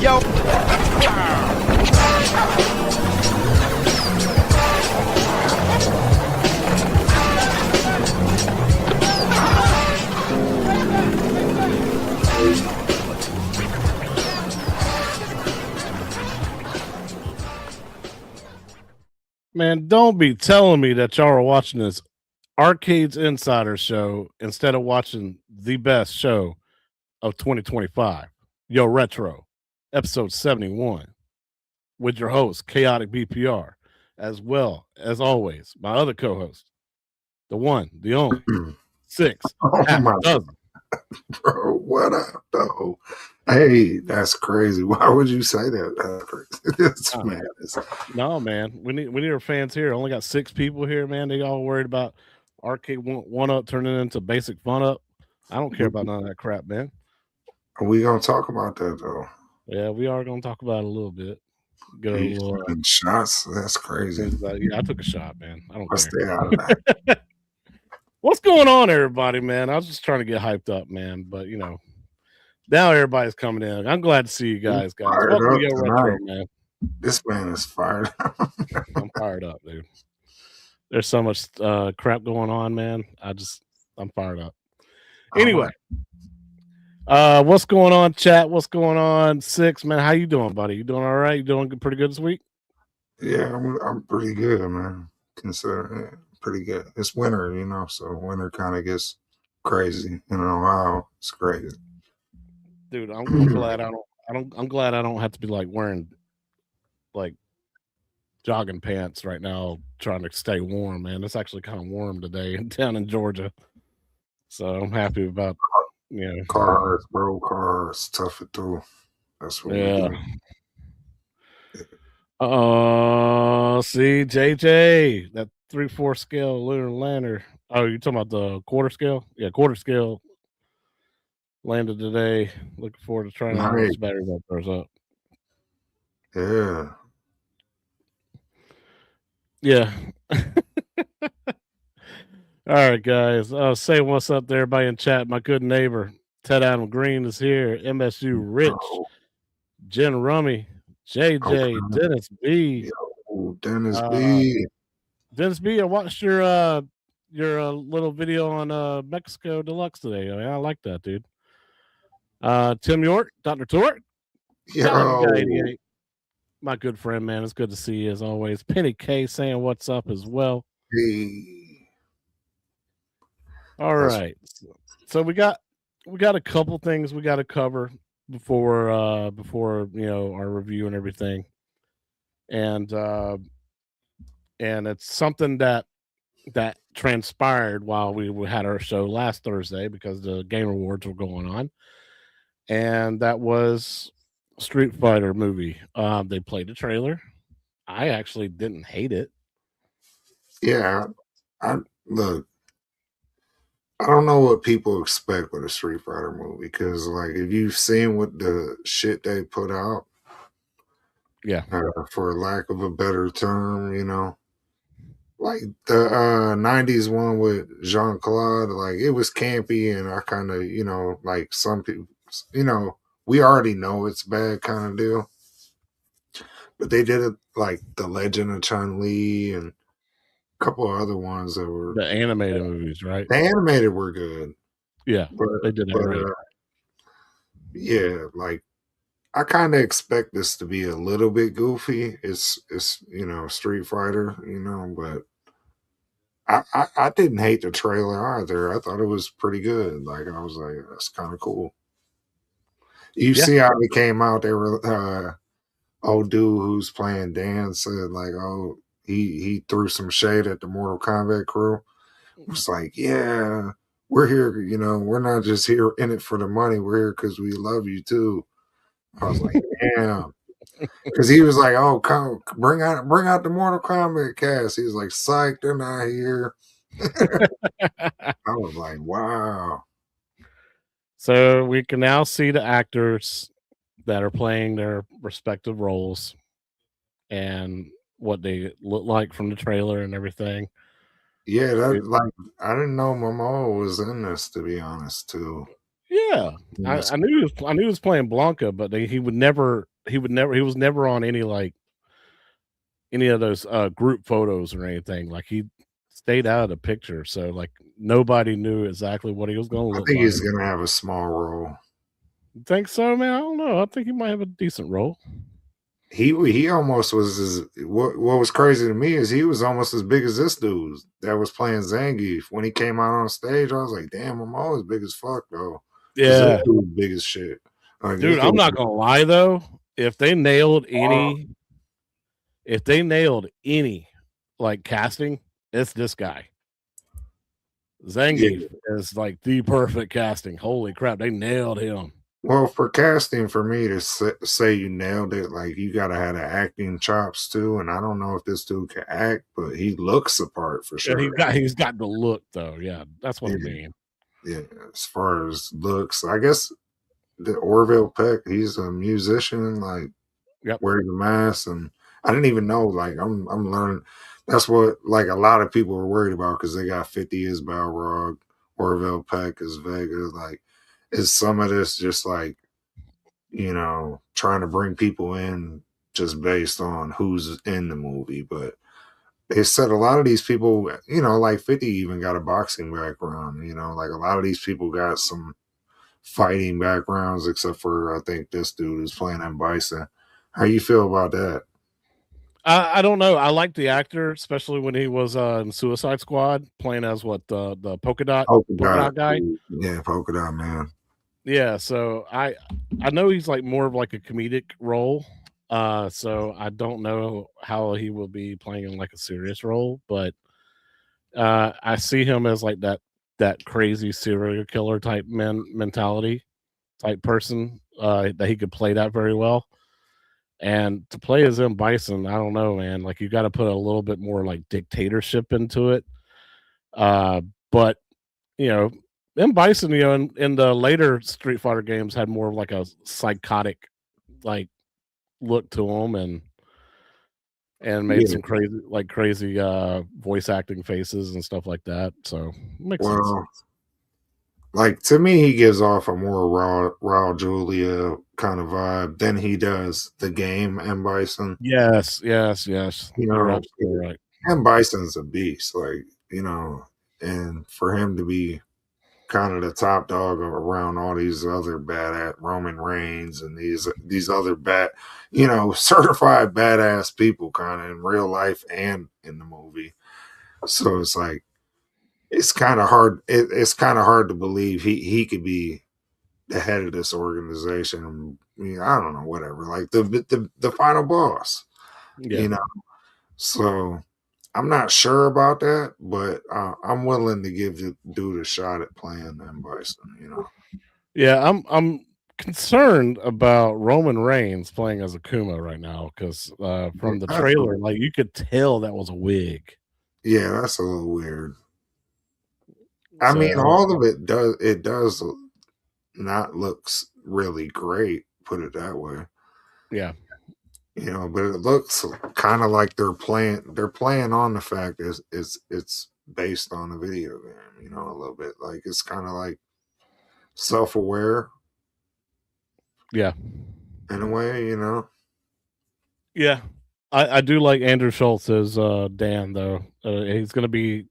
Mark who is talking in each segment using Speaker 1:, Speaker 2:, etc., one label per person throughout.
Speaker 1: Yo.
Speaker 2: Man, don't be telling me that y'all are watching this Arcades Insider show instead of watching the best show of 2025, Yo Retro, episode 71, with your host, Chaotic BPR, as well as always, my other co host, the one, the only, six,
Speaker 3: Oh
Speaker 2: half
Speaker 3: my
Speaker 2: dozen.
Speaker 3: bro, what up, though? Hey, that's crazy. Why would you say that? It's madness.
Speaker 2: No, man, we need our fans here. Only got 6 people here, man. They all worried about Arcade one up turning into Basic Fun Up. I don't care about none of that crap, man.
Speaker 3: Are we gonna talk about that though?
Speaker 2: Yeah, we are gonna talk about it a little bit. Get a
Speaker 3: You
Speaker 2: little
Speaker 3: taking shots? That's crazy.
Speaker 2: yeah, I took a shot, man. I don't
Speaker 3: Let's
Speaker 2: care.
Speaker 3: stay out of that.
Speaker 2: What's going on, everybody, man? I was just trying to get hyped up, man. But you know, now everybody's coming in. I'm glad to see you guys.
Speaker 3: Fired
Speaker 2: Welcome
Speaker 3: up
Speaker 2: to Yo Retro,
Speaker 3: tonight.
Speaker 2: man.
Speaker 3: This man is fired up.
Speaker 2: I'm fired up, dude. There's so much crap going on, man. I'm fired up. Anyway, what's going on, chat? What's going on, Six, man? How you doing, buddy? You doing all right? You doing pretty good this week?
Speaker 3: Yeah, I'm pretty good, man. Consider pretty good. It's winter, you know, so winter kind of gets crazy. In Ohio, it's crazy.
Speaker 2: Dude, I'm glad I'm glad I don't have to be like wearing like jogging pants right now trying to stay warm, man. It's actually kind of warm today down in Georgia. So I'm happy about
Speaker 3: Cars, bro, cars, tough it through. That's what we do.
Speaker 2: See, JJ, that 3/4 scale lunar lander. Oh, you're talking about the quarter scale? Yeah, quarter scale landed today. Looking forward to trying out this battery that throws up.
Speaker 3: Yeah.
Speaker 2: Yeah. All right, guys. Say what's up there, everybody in chat. My good neighbor, Ted Adam Green, is here. MSU Rich, Jen Rummy, JJ, Dennis B.
Speaker 3: Yo, Dennis B.
Speaker 2: Dennis B, I watched your little video on Mexico Deluxe today. I mean, I like that, dude. Tim York, Dr. Tork.
Speaker 3: Yo.
Speaker 2: 88. My good friend, man. It's good to see you as always. Penny K saying what's up as well.
Speaker 3: Hey.
Speaker 2: All right. So we got a couple things we got to cover before our review and everything. And it's something that transpired while we had our show last Thursday because the Game Awards were going on. And that was Street Fighter movie. They played the trailer. I actually didn't hate it.
Speaker 3: Yeah. Look, I don't know what people expect with a Street Fighter movie because, like, if you've seen what the shit they put out,
Speaker 2: yeah,
Speaker 3: for lack of a better term, you know, like the 90s one with Jean-Claude, like it was campy, and I kind of, you know, like some people, you know, we already know it's bad kind of deal, but they did it like The Legend of Chun-Li and couple of other ones that were
Speaker 2: the animated movies, right?
Speaker 3: The animated were good.
Speaker 2: Yeah, they did that great.
Speaker 3: Yeah, like I kind of expect this to be a little bit goofy. It's you know, Street Fighter, you know, but I didn't hate the trailer either. I thought it was pretty good. Like I was like, that's kind of cool. You see how they came out? They were old dude who's playing Dan said like, oh, he threw some shade at the Mortal Kombat crew. It's like, yeah, we're here, you know, we're not just here in it for the money. We're here because we love you too. I was like, damn. Because he was like, oh, come bring out the Mortal Kombat cast. He was like, psych, they're not here. I was like, wow.
Speaker 2: So we can now see the actors that are playing their respective roles and what they look like from the trailer and everything.
Speaker 3: Yeah, that like I didn't know Momoa was in this, to be honest, too.
Speaker 2: Yeah, I knew he was playing Blanca, but he would never he was never on any like any of those group photos or anything. Like he stayed out of the picture, so like nobody knew exactly what he was going to
Speaker 3: I
Speaker 2: look
Speaker 3: think he's
Speaker 2: like.
Speaker 3: gonna have a small role.
Speaker 2: You think so, man? I don't know. I think he might have a decent role.
Speaker 3: He almost was as what was crazy to me is he was almost as big as this dude that was playing Zangief. When he came out on stage, I was like, "Damn, I'm always big as fuck though," because this
Speaker 2: Yeah,
Speaker 3: dude's big as shit. Like this
Speaker 2: dude. I'm
Speaker 3: dude,
Speaker 2: not gonna lie though. If they nailed any, if they nailed any like casting, it's this guy.
Speaker 3: yeah.
Speaker 2: Zangief is like the perfect casting. Holy crap, they nailed him.
Speaker 3: Well, for casting, for me to say you nailed it, like you gotta have the acting chops too. And I don't know if this dude can act, but he looks the part for
Speaker 2: Yeah,
Speaker 3: sure.
Speaker 2: he's got the look though. Yeah, that's what I
Speaker 3: Yeah,
Speaker 2: mean.
Speaker 3: yeah. As far as looks, I guess the Orville Peck, he's a musician. Like
Speaker 2: Yep.
Speaker 3: wear the mask, and I didn't even know. Like I'm learning. That's what like a lot of people were worried about because they got 50 is Balrog, Orville Peck is Vega. Like, is some of this just like trying to bring people in just based on who's in the movie? But they said a lot of these people, like 50 even got a boxing background. Like a lot of these people got some fighting backgrounds, except for I think this dude is playing M. Bison. How you feel about that?
Speaker 2: I don't know. I like the actor, especially when he was in Suicide Squad, playing as what the
Speaker 3: Polka
Speaker 2: polka
Speaker 3: dot,
Speaker 2: dot guy.
Speaker 3: yeah, polka dot man.
Speaker 2: Yeah, so I know he's like more of like a comedic role. So I don't know how he will be playing in like a serious role, but I see him as like that crazy serial killer type mentality type person that he could play that very well. And to play as M. Bison, I don't know, man. Like you got to put a little bit more like dictatorship into it. Uh, but you know, M. Bison, in the later Street Fighter games had more of like a psychotic like look to him and made
Speaker 3: Yeah.
Speaker 2: some crazy voice acting faces and stuff like that. So makes sense.
Speaker 3: Well, like to me, he gives off a more raw Julia kind of vibe than he does the game M. Bison.
Speaker 2: Yes, yes, yes.
Speaker 3: You
Speaker 2: You're
Speaker 3: know,
Speaker 2: absolutely right.
Speaker 3: M. Bison's a beast, like, and for him to be kind of the top dog around all these other bad Roman Reigns and these other certified badass people kind of in real life and in the movie. So it's like it's kind of hard. It's kind of hard to believe he could be the head of this organization. I don't know, whatever. Like the final boss,
Speaker 2: Yeah.
Speaker 3: you know. So I'm not sure about that, but I'm willing to give the dude a shot at playing them Bison.
Speaker 2: Yeah, I'm concerned about Roman Reigns playing as Akuma right now because
Speaker 3: Yeah,
Speaker 2: from the trailer, like you could tell that was a wig.
Speaker 3: yeah, that's a little weird. I
Speaker 2: So
Speaker 3: mean, all of it does not looks really great, put it that way.
Speaker 2: yeah,
Speaker 3: But it looks kind of like they're playing on the fact it's based on a video game, a little bit. Like it's kind of like self-aware
Speaker 2: yeah,
Speaker 3: in a way.
Speaker 2: yeah. I do like Andrew Schultz as Dan though. He's gonna be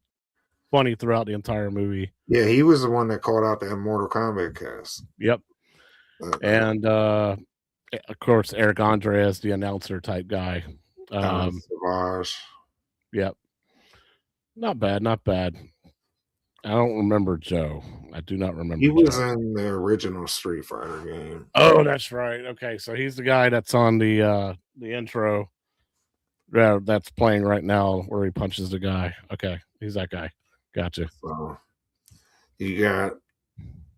Speaker 2: funny throughout the entire movie.
Speaker 3: Yeah, he was the one that called out the Mortal Kombat cast.
Speaker 2: Yep,
Speaker 3: Uh,
Speaker 2: and of course Eric Andre as the announcer type guy. Um,
Speaker 3: Savage.
Speaker 2: yep, not bad, not bad. I don't remember Joe. I do not
Speaker 3: He
Speaker 2: remember
Speaker 3: was
Speaker 2: Joe.
Speaker 3: in the original Street Fighter game.
Speaker 2: Oh, that's right. Okay, so he's the guy that's on the intro. Yeah, that's playing right now where he punches the guy. Okay, he's that guy. Gotcha.
Speaker 3: So you got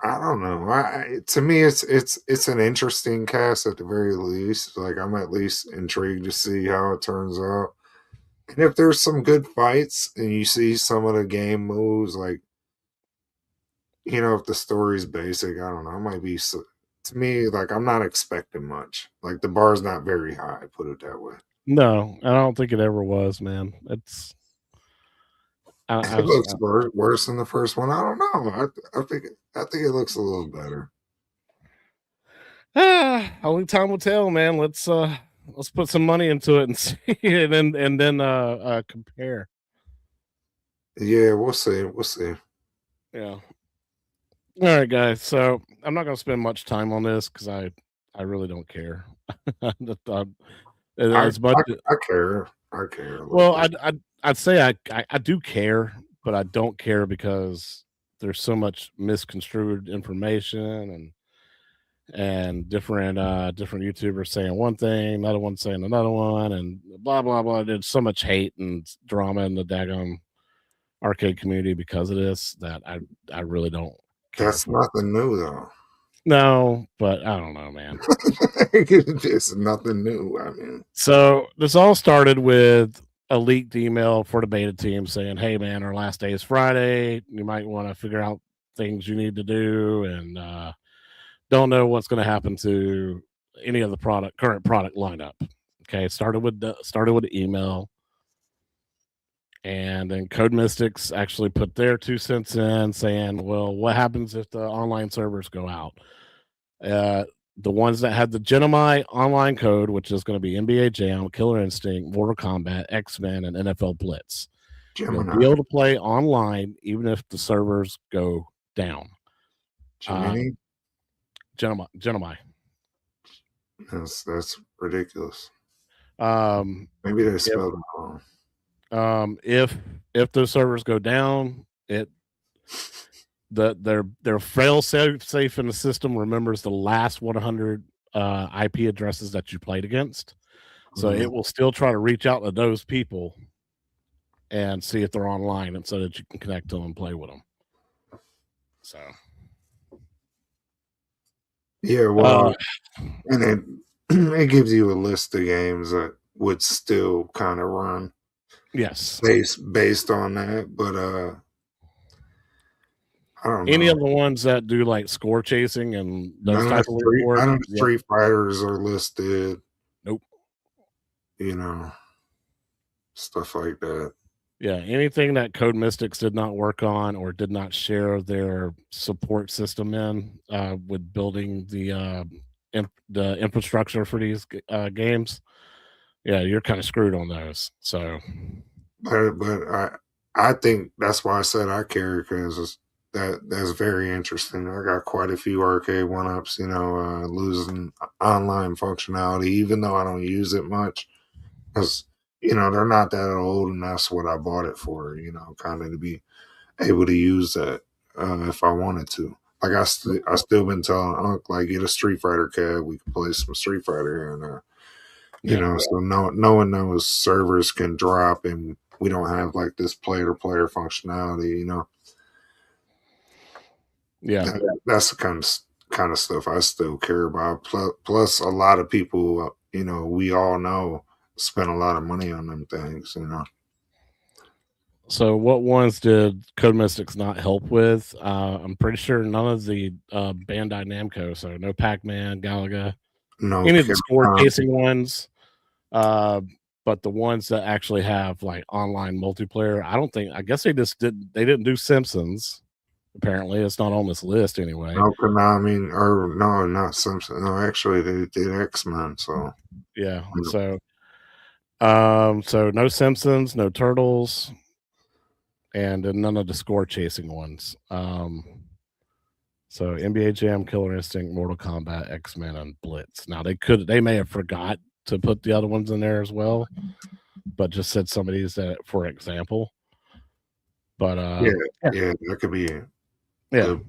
Speaker 3: I don't know. To me, it's an interesting cast at the very least. Like I'm at least intrigued to see how it turns out. And if there's some good fights and you see some of the game moves, like if the story's basic, I don't know. It might be to me like I'm not expecting much. Like the bar's not very high. Put it that way.
Speaker 2: No, I don't think it ever was, man. It's I
Speaker 3: It
Speaker 2: was
Speaker 3: looks worse than the first one. I don't know. I think it looks a little better.
Speaker 2: Only time will tell, man. Let's put some money into it and see, and then compare.
Speaker 3: Yeah, we'll see. We'll see.
Speaker 2: Yeah. All right, guys. So I'm not going to spend much time on this because I really don't care.
Speaker 3: I
Speaker 2: As much.
Speaker 3: I, I care. I care a little
Speaker 2: Well,
Speaker 3: bit.
Speaker 2: I'd say I do care, but I don't care because there's so much misconstrued information and different YouTubers saying one thing, another one saying another one, and blah blah blah. There's so much hate and drama in the daggone arcade community because of this that I really don't care
Speaker 3: That's
Speaker 2: for.
Speaker 3: nothing new though.
Speaker 2: No, but I don't know, man.
Speaker 3: It's nothing new. I mean,
Speaker 2: So this all started with a leaked email for the beta team saying, "Hey, man, our last day is Friday. You might want to figure out things you need to do, and don't know what's going to happen to any of the current product lineup." Okay, it started with the email, and then Code Mystics actually put their 2 cents in, saying, "Well, what happens if the online servers go out?" Uh, the ones that had the Genomai online code, which is going to be NBA Jam, Killer Instinct, Mortal Kombat, X Men, and NFL Blitz. You'll be
Speaker 3: Gemini,
Speaker 2: able to play online even if the servers go down.
Speaker 3: Gemini.
Speaker 2: Genomai.
Speaker 3: That's ridiculous.
Speaker 2: Um,
Speaker 3: Maybe they
Speaker 2: if
Speaker 3: spelled it wrong.
Speaker 2: if those servers go down, their fail safe in the system remembers the last 100 IP addresses that you played against. So
Speaker 3: Mhm.
Speaker 2: it will still try to reach out to those people and see if they're online, and so that you can connect to them and play with them. So,
Speaker 3: Yeah,
Speaker 2: uh,
Speaker 3: well, and it it gives you a list of games that would still kind of run
Speaker 2: yes,
Speaker 3: based on that, but I don't
Speaker 2: any
Speaker 3: know.
Speaker 2: of the ones that do like score chasing and those
Speaker 3: None of
Speaker 2: type of
Speaker 3: None
Speaker 2: rewards,
Speaker 3: of the
Speaker 2: yep,
Speaker 3: Street Fighters are listed,
Speaker 2: nope,
Speaker 3: you know, stuff like that.
Speaker 2: yeah, anything that Code Mystics did not work on or did not share their support system in with building the infrastructure for these games, yeah, you're kind of screwed on those. So,
Speaker 3: But I think that's why I said I care because that's very interesting. I got quite a few arcade one ups, losing online functionality, even though I don't use it much, because they're not that old, and that's what I bought it for. Kind of to be able to use that if I wanted to. Like I still been telling Unc, like, get a Street Fighter cab, we can play some Street Fighter here and there.
Speaker 2: yeah,
Speaker 3: So knowing those servers can drop and we don't have like this player to player functionality,
Speaker 2: yeah.
Speaker 3: that's the kind of stuff I still care about. Plus, a lot of people, we all know spend a lot of money on them things.
Speaker 2: So, what ones did Code Mystics not help with? I'm pretty sure none of the Bandai Namco, so no Pac Man, Galaga,
Speaker 3: No,
Speaker 2: any of the score chasing ones. Uh, but the ones that actually have like online multiplayer, I don't think. I guess they just did. They didn't do Simpsons. Apparently, it's not on this list anyway.
Speaker 3: no Konami, or no, not Simpson. No, actually, they did X-Men. So,
Speaker 2: Yeah.
Speaker 3: you know,
Speaker 2: So no Simpsons, no Turtles, and then none of the score chasing ones. So NBA Jam, Killer Instinct, Mortal Kombat, X Men, and Blitz. Now they may have forgot to put the other ones in there as well, but just said some of these that for example. But
Speaker 3: yeah,
Speaker 2: yeah,
Speaker 3: yeah, that could be
Speaker 2: yeah.
Speaker 3: good.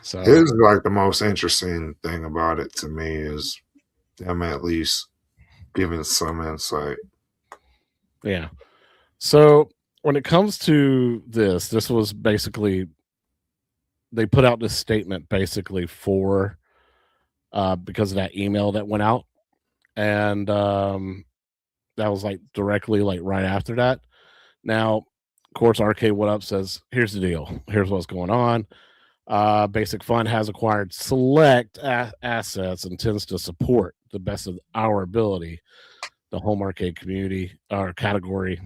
Speaker 2: So
Speaker 3: Here's like the most interesting thing about it to me is them at least giving some insight.
Speaker 2: yeah. So when it comes to this was basically they put out this statement basically for because of that email that went out, and that was like directly like right after that. Now, of course, Arcade What Up says, here's the deal. Here's what's going on. Basic Fun has acquired select assets and tends to support the best of our ability the home arcade community or category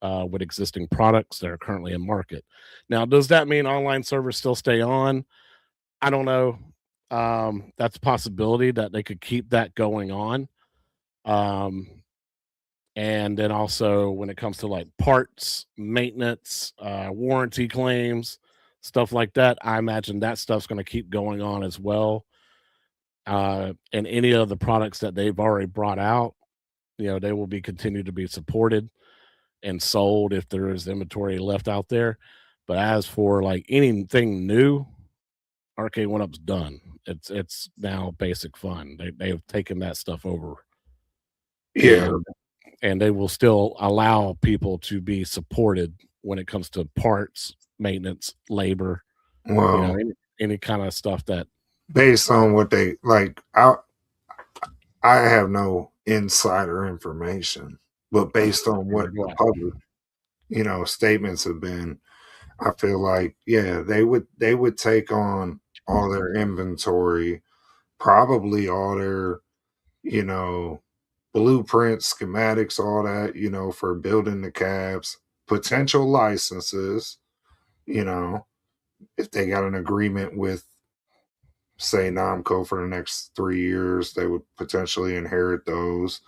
Speaker 2: with existing products that are currently in market. Now, does that mean online servers still stay on? I don't know. That's a possibility that they could keep that going on. Um, and then also when it comes to like parts, maintenance, warranty claims, stuff like that, I imagine that stuff's going to keep going on as well. And any of the products that they've already brought out, they will be continued to be supported and sold if there is inventory left out there. But as for like anything new, Arcade One Up's done. It's now basic fun. They have taken that stuff over,
Speaker 3: Yeah.
Speaker 2: and they will still allow people to be supported when it comes to parts, maintenance, labor,
Speaker 3: Well,
Speaker 2: any kind of stuff that.
Speaker 3: based on what they like, I have no insider information, but based on what
Speaker 2: Go
Speaker 3: the
Speaker 2: ahead.
Speaker 3: public, statements have been, I feel like, yeah, they would take on all their inventory, probably all their, you know, blueprints, schematics, all that, for building the cabs, potential licenses, you know, if they got an agreement with, say, Namco for the next 3 years, they would potentially inherit those.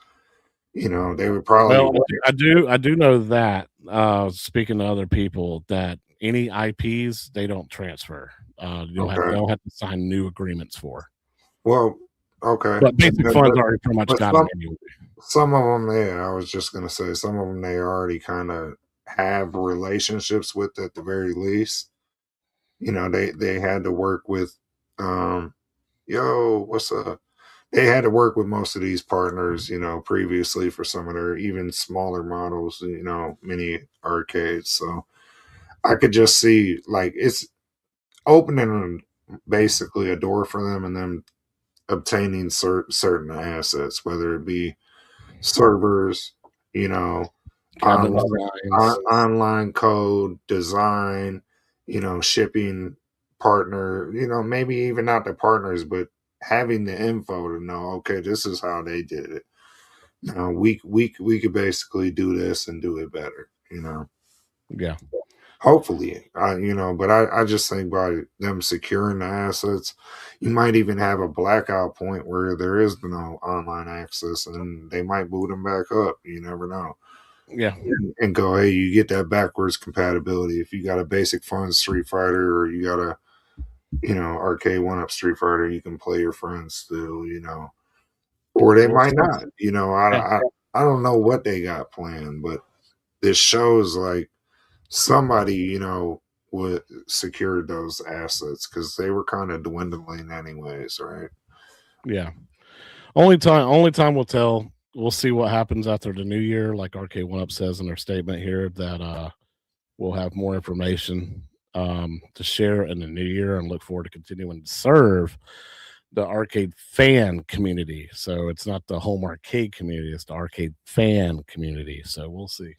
Speaker 3: They would probably
Speaker 2: Well, I do know that, speaking to other people, that any IPs, they don't transfer.
Speaker 3: okay.
Speaker 2: They'll have to sign new agreements for.
Speaker 3: Well, okay.
Speaker 2: But Basic Fun's already pretty much
Speaker 3: But
Speaker 2: got them
Speaker 3: some
Speaker 2: anyway.
Speaker 3: some of them, yeah, I was just gonna say some of them they already kind of have relationships with at the very least. They had to work with, um, yo, what's up? They had to work with most of these partners, previously for some of their even smaller models, mini arcades. So I could just see like it's opening basically a door for them and then obtaining certain assets, whether it be servers, you know,
Speaker 2: Cabinet
Speaker 3: online,
Speaker 2: designs.
Speaker 3: online code, design, shipping partner, maybe even not the partners, but having the info to know, okay, this is how they did it. Now we could basically do this and do it better.
Speaker 2: Yeah.
Speaker 3: Hopefully, but I just think by them securing the assets, you might even have a blackout point where there is no online access, and then they might boot them back up. You never know,
Speaker 2: Yeah.
Speaker 3: and go, hey, you get that backwards compatibility. If you got a basic fun Street Fighter, or you got a arcade one up Street Fighter, you can play your friends still. Or they
Speaker 2: Well,
Speaker 3: might not.
Speaker 2: yeah.
Speaker 3: I don't know what they got planned, but this shows like somebody, would secure those assets because they were kind of dwindling anyways, right?
Speaker 2: Yeah. Only time will tell. We'll see what happens after the new year. Like Arcade One Up says in their statement here, that we'll have more information to share in the new year, and look forward to continuing to serve the arcade fan community. So it's not the home arcade community; it's the arcade fan community. So we'll see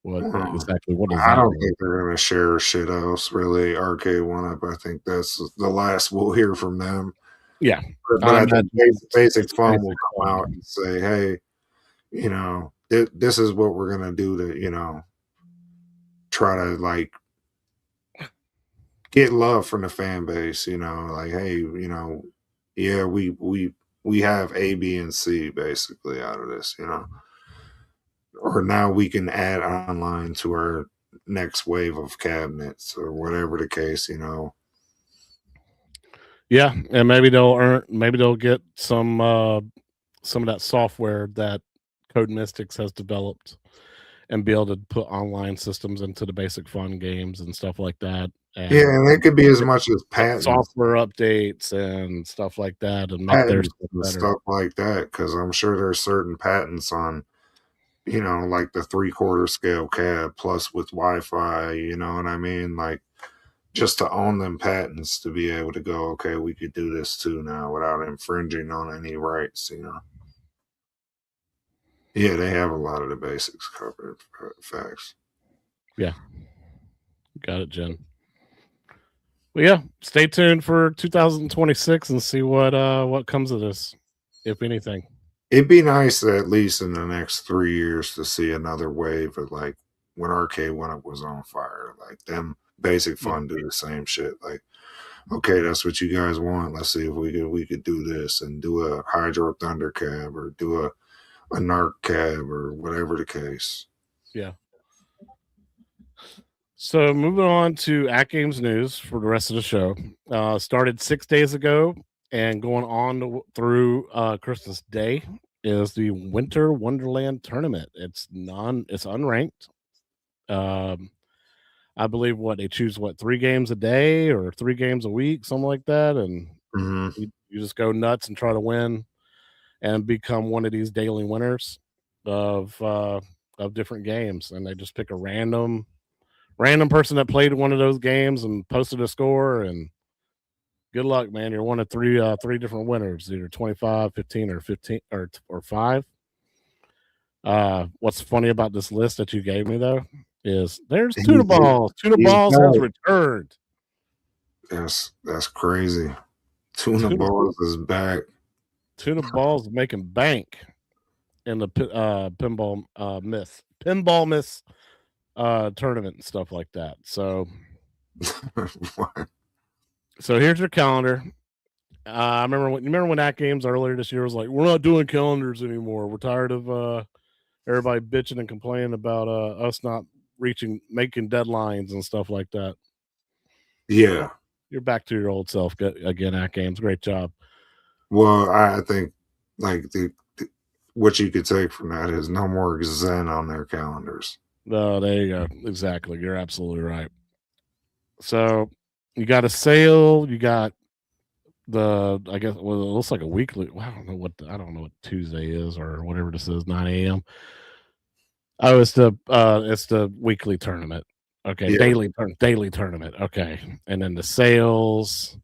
Speaker 2: what does
Speaker 3: I
Speaker 2: that
Speaker 3: don't
Speaker 2: mean.
Speaker 3: think they're gonna share shit else really. Arcade One Up, I think that's the last we'll hear from them.
Speaker 2: Yeah,
Speaker 3: But
Speaker 2: I
Speaker 3: I think
Speaker 2: imagine
Speaker 3: Basic
Speaker 2: it's
Speaker 3: Fun will
Speaker 2: basic
Speaker 3: come out
Speaker 2: fun.
Speaker 3: and say, hey, this is what we're gonna do to try to like get love from the fan base. Like, hey, yeah, we have A, B, and C basically out of this. Or now we can add online to our next wave of cabinets or whatever the case.
Speaker 2: Yeah, and maybe they'll get some of that software that Code Mystics has developed, and be able to put online systems into the basic fun games and stuff like that,
Speaker 3: Yeah,
Speaker 2: and
Speaker 3: and it could be as much as patents,
Speaker 2: software updates and stuff like that, and make their
Speaker 3: patents
Speaker 2: stuff
Speaker 3: and
Speaker 2: better.
Speaker 3: stuff like that. Because I'm sure there's certain patents on, like the 3/4 scale cab plus with Wi-Fi. You know what I mean? Like just to own them patents to be able to go, okay, we could do this too now without infringing on any rights. Yeah, they have a lot of the basics covered. Facts.
Speaker 2: Yeah, got it, Jen. Well, yeah, stay tuned for 2026 and see what comes of this, if anything.
Speaker 3: It'd be nice at least in the next 3 years to see another wave of like when Arcade One Up was on fire, like them Basic
Speaker 2: Yeah,
Speaker 3: Fun do the same shit. Like okay, that's what you guys want. Let's see if we could do this and do a Hydro Thunder cab or do a Narc cab or whatever the case.
Speaker 2: Yeah. So moving on to AtGames News for the rest of the show. Started 6 days ago and going on through Christmas Day is the Winter Wonderland Tournament. It's unranked. I believe they choose 3 games a day or 3 games a week, something like that, and
Speaker 3: Hmm.
Speaker 2: you just go nuts and try to win and become one of these daily winners of different games, and they just pick a random person that played one of those games and posted a score, and good luck, man. You're one of three different winners, either 25, 15, or 15 or 5. What's funny about this list that you gave me though is there's Tuna Balls. Tuna
Speaker 3: He's
Speaker 2: Balls has
Speaker 3: back.
Speaker 2: returned.
Speaker 3: That's crazy. Tuna
Speaker 2: Tuna,
Speaker 3: Balls is back.
Speaker 2: Tuna Balls making bank in the pinball myth tournament and stuff like that. So here's your calendar. I remember when AtGames earlier this year was like, we're not doing calendars anymore. We're tired of everybody bitching and complaining about us not making deadlines and stuff like that.
Speaker 3: Yeah.
Speaker 2: You're back to your old self again, AtGames. Great job.
Speaker 3: Well, I think like what you could take from that is no more Zen on their calendars.
Speaker 2: No, there you go. Exactly. You're absolutely right. So you got a sale. You got I guess it looks like a weekly. Well, I don't know what Tuesday is or whatever this is. 9 a.m. Oh, it's the weekly tournament. Okay,
Speaker 3: Yeah.
Speaker 2: daily tournament. Okay, and then the sales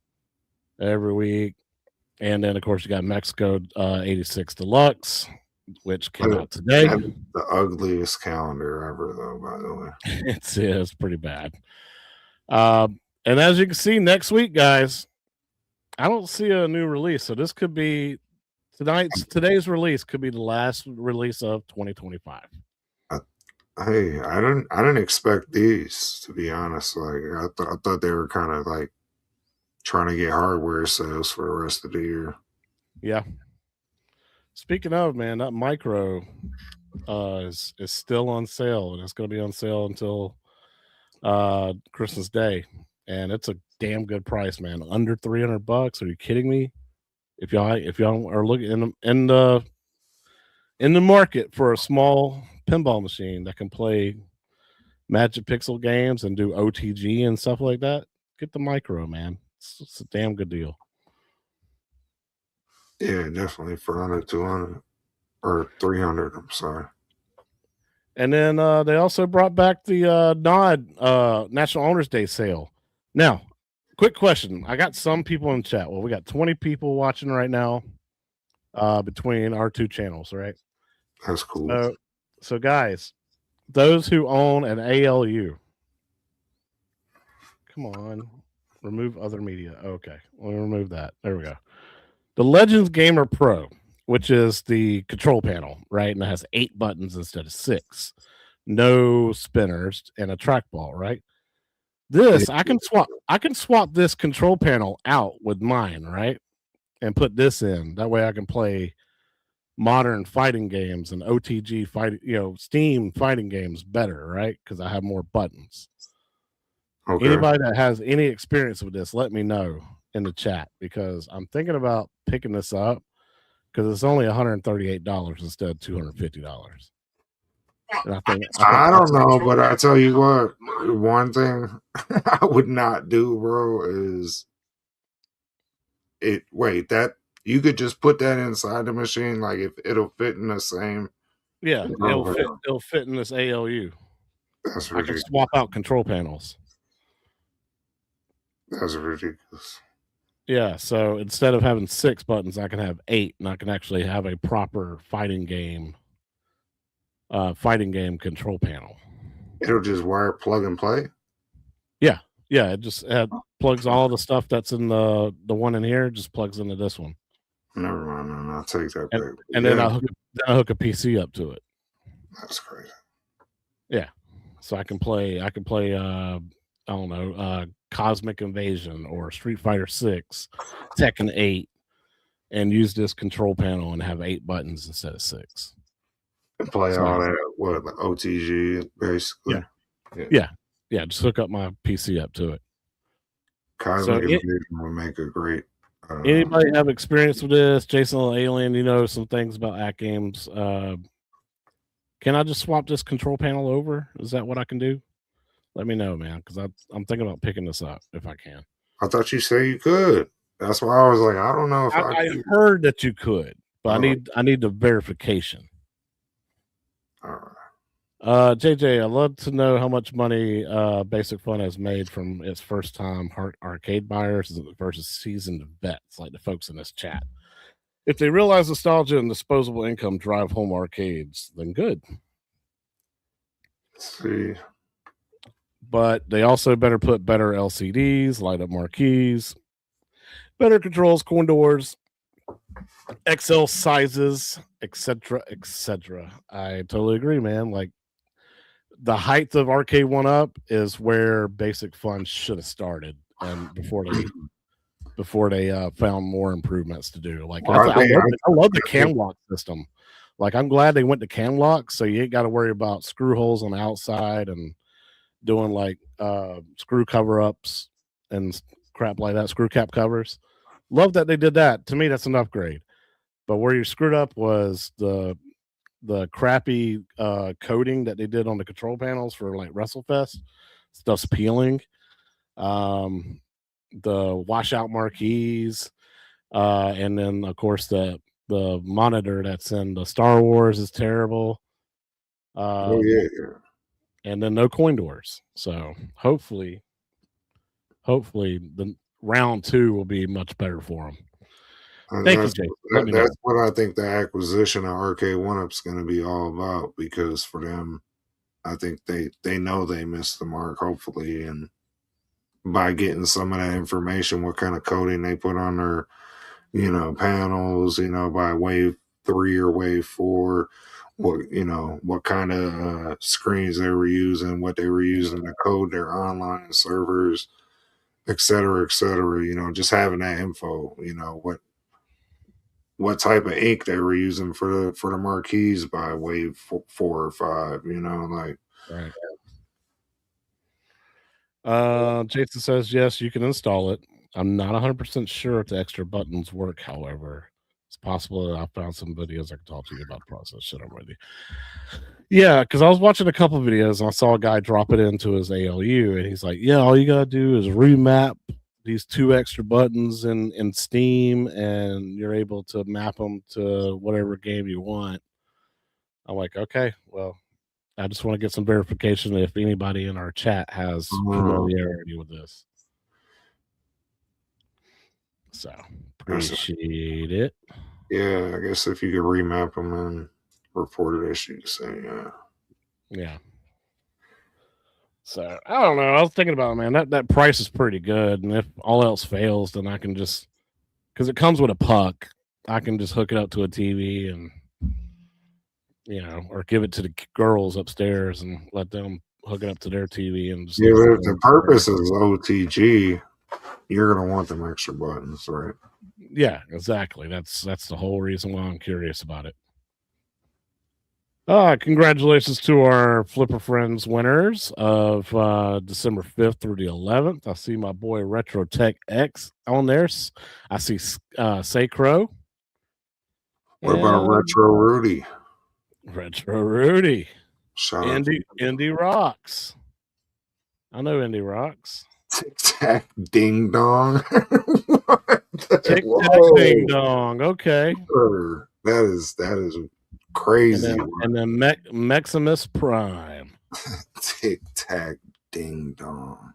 Speaker 2: every week, and then of course you got Mexico 86 Deluxe, which came out today.
Speaker 3: That is the ugliest calendar ever, though. By the way,
Speaker 2: It's pretty bad. And as you can see, next week, guys, I don't see a new release, so this could be today's release could be the last release of 2025.
Speaker 3: hey, I didn't expect these, to be honest. Like I thought they were kind of like trying to get hardware sales for the rest of the year.
Speaker 2: Yeah. Speaking of, man, that micro is still on sale, and it's going to be on sale until Christmas Day, and it's a damn good price, man. Under $300. Are you kidding me? If y'all are looking in the market for a small pinball machine that can play Magic Pixel games and do OTG and stuff like that, get the micro, man. It's a damn good deal.
Speaker 3: Yeah, definitely for under 200 or 300. I'm sorry.
Speaker 2: And then they also brought back the National Owners Day sale. Now, quick question. I got some people in chat. Well, we got 20 people watching right now between our 2 channels, right?
Speaker 3: That's cool.
Speaker 2: So guys, those who own an ALU, come on, remove other media. Okay, we'll remove that. There we go. The Legends Gamer Pro, which is the control panel, right? And it has 8 buttons instead of 6. No spinners and a trackball, right? This I can swap this control panel out with mine, right? And put this in. That way I can play modern fighting games and OTG Steam fighting games better, right? Because I have more buttons.
Speaker 3: Okay.
Speaker 2: Anybody that has any experience with this, let me know in the chat, because I'm thinking about picking this up because it's only $138 instead of $250. And
Speaker 3: I don't know, but I tell you what, one thing I would not do, bro, is that you could just put that inside the machine, like if it'll fit in the same.
Speaker 2: Yeah, it'll fit in this ALU.
Speaker 3: That's ridiculous.
Speaker 2: I can swap out control panels.
Speaker 3: That's ridiculous.
Speaker 2: Yeah, so instead of having 6 buttons, I can have 8, and I can actually have a proper fighting game control panel.
Speaker 3: It'll just wire plug and play.
Speaker 2: Yeah, it just plugs all the stuff that's in the one in here, just plugs into this one.
Speaker 3: Never mind, I'll take that back.
Speaker 2: And then I'll hook a PC up to it.
Speaker 3: That's crazy.
Speaker 2: Yeah, so I can play I don't know, Cosmic Invasion or Street Fighter 6, Tekken 8, and use this control panel and have 8 buttons instead of 6.
Speaker 3: And play
Speaker 2: So,
Speaker 3: all that, what, the OTG, basically?
Speaker 2: yeah. Just hook up my PC up to it.
Speaker 3: Cosmic Invasion would make a great.
Speaker 2: Anybody have experience with this? Jason Alien, you know some things about AtGames. Can I just swap this control panel over? Is that what I can do? Let me know, man, because I'm thinking about picking this up if I can.
Speaker 3: I thought you said you could. That's why I was like, I don't know if
Speaker 2: I heard that you could, but I need the verification.
Speaker 3: All right.
Speaker 2: JJ, I'd love to know how much money Basic Fun has made from its first-time arcade buyers versus seasoned vets, like the folks in this chat. If they realize nostalgia and disposable income drive home arcades, then good.
Speaker 3: Let's see.
Speaker 2: But they also better put better LCDs, light up marquees, better controls, coin doors, XL sizes, etc., etc. I totally agree, man. Like, the height of Arcade 1-Up is where Basic Fun should have started, and before they found more improvements to do. Like, I love the cam lock system. Like, I'm glad they went to cam lock, so you ain't got to worry about screw holes on the outside and doing like screw cover ups and crap like that, screw cap covers. Love that they did that. To me, that's an upgrade. But where you screwed up was the crappy coating that they did on the control panels for like WrestleFest. Stuff's peeling. The washout marquees, and then of course the monitor that's in the Star Wars is terrible. And then no coin doors. So hopefully the round 2 will be much better for them. Thank you, Jay.
Speaker 3: That's what I think the acquisition of Arcade 1-Up is going to be all about, because for them, I think they know they missed the mark, hopefully, and by getting some of that information, what kind of coating they put on their, panels, by wave 3 or wave 4, what kind of screens they were using, what they were using to code their online servers, et cetera, just having that info, what type of ink they were using for the marquees by wave 4 or 5, like.
Speaker 2: Right. Jason says, yes, you can install it. I'm not 100% sure if the extra buttons work, however. It's possible that I found some videos I can talk to you about the process. Shit, I'm ready. Yeah, because I was watching a couple videos and I saw a guy drop it into his ALU, and he's like, yeah, all you got to do is remap these 2 extra buttons in Steam, and you're able to map them to whatever game you want. I'm like, okay, well, I just want to get some verification if anybody in our chat has familiarity with this. So appreciate it.
Speaker 3: Yeah, I guess if you could remap them and report issues, say
Speaker 2: yeah. So I don't know. I was thinking about it, man. That price is pretty good, and if all else fails, then I can just, because it comes with a puck, I can just hook it up to a TV and or give it to the girls upstairs and let them hook it up to their TV and just.
Speaker 3: Yeah, but if the purpose is OTG, you're gonna want them extra buttons, right?
Speaker 2: Yeah, exactly. That's the whole reason why I'm curious about it. Congratulations to our Flipper Friends winners of December 5th through the 11th. I see my boy Retro Tech X on there. I see Saycro.
Speaker 3: What about Retro Rudy?
Speaker 2: Retro Rudy.
Speaker 3: Shout out
Speaker 2: Indy Rocks. I know Indy Rocks.
Speaker 3: Tic Tac Ding Dong.
Speaker 2: Tic Tac Ding Dong. Okay.
Speaker 3: That is crazy.
Speaker 2: And then Maximus Prime.
Speaker 3: Tic Tac Ding Dong.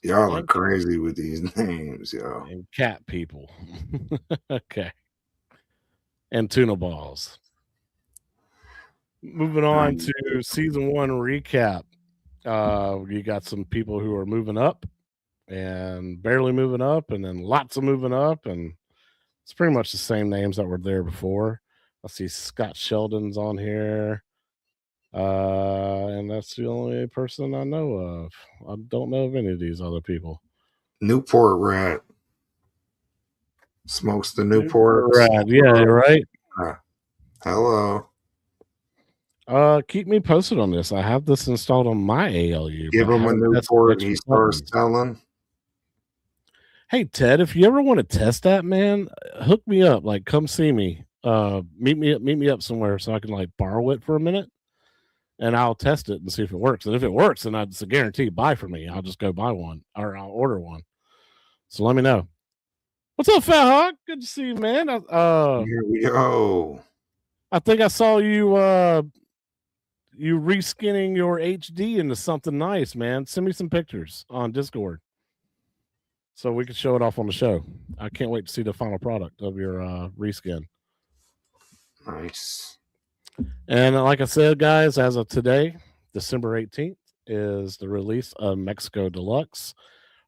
Speaker 3: Y'all are crazy with these names, yo.
Speaker 2: And cat people. Okay. And tuna balls. Moving on to season 1 recap. You got some people who are moving up and barely moving up, and then lots of moving up, and it's pretty much the same names that were there before. I see Scott Sheldon's on here. And that's the only person I know of. I don't know of any of these other people.
Speaker 3: Newport Rat smokes the
Speaker 2: Newport
Speaker 3: Newports.
Speaker 2: Rad, yeah, right.
Speaker 3: Hello.
Speaker 2: Keep me posted on this. I have this installed on my ALU,
Speaker 3: Give
Speaker 2: but
Speaker 3: him a
Speaker 2: haven't tested the
Speaker 3: Newport.
Speaker 2: extra
Speaker 3: He starts
Speaker 2: buttons.
Speaker 3: selling.
Speaker 2: Hey Ted, if you ever want to test that, man, hook me up. Like, come see me. Meet me up somewhere so I can like borrow it for a minute, and I'll test it and see if it works. And if it works, then it's a guarantee buy for me. I'll just go buy one or I'll order one. So let me know. What's up, Fat Hawk? Good to see you, man.
Speaker 3: Here we go.
Speaker 2: I think I saw you you reskinning your HD into something nice, man. Send me some pictures on Discord so we can show it off on the show. I can't wait to see the final product of your reskin.
Speaker 3: Nice.
Speaker 2: And like I said, guys, as of today, December 18th is the release of Mexico Deluxe,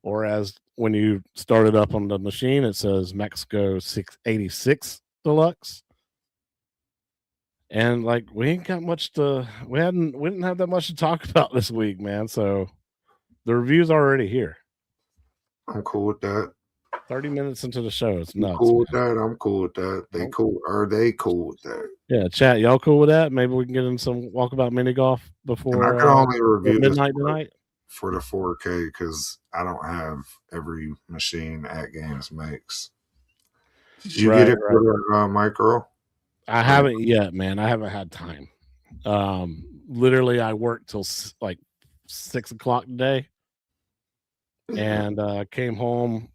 Speaker 2: or as when you start it up on the machine, it says Mexico 686 Deluxe. And like we ain't got much to we didn't have that much to talk about this week, man. So the review's already here.
Speaker 3: I'm cool with that.
Speaker 2: 30 minutes into the show. It's
Speaker 3: You
Speaker 2: nuts,
Speaker 3: cool with
Speaker 2: man.
Speaker 3: that? I'm cool with that. They
Speaker 2: Nope.
Speaker 3: cool. Are they cool with that?
Speaker 2: Yeah, chat. Y'all cool with that? Maybe we can get in some walkabout mini golf
Speaker 3: And I
Speaker 2: before
Speaker 3: can only
Speaker 2: at
Speaker 3: review this
Speaker 2: midnight tonight.
Speaker 3: for the 4K because I don't have every machine AtGames makes. Did you get
Speaker 2: Right,
Speaker 3: it
Speaker 2: right.
Speaker 3: for the micro?
Speaker 2: I haven't yet, man. I haven't had time. Literally, I worked till like 6 o'clock today, and came home,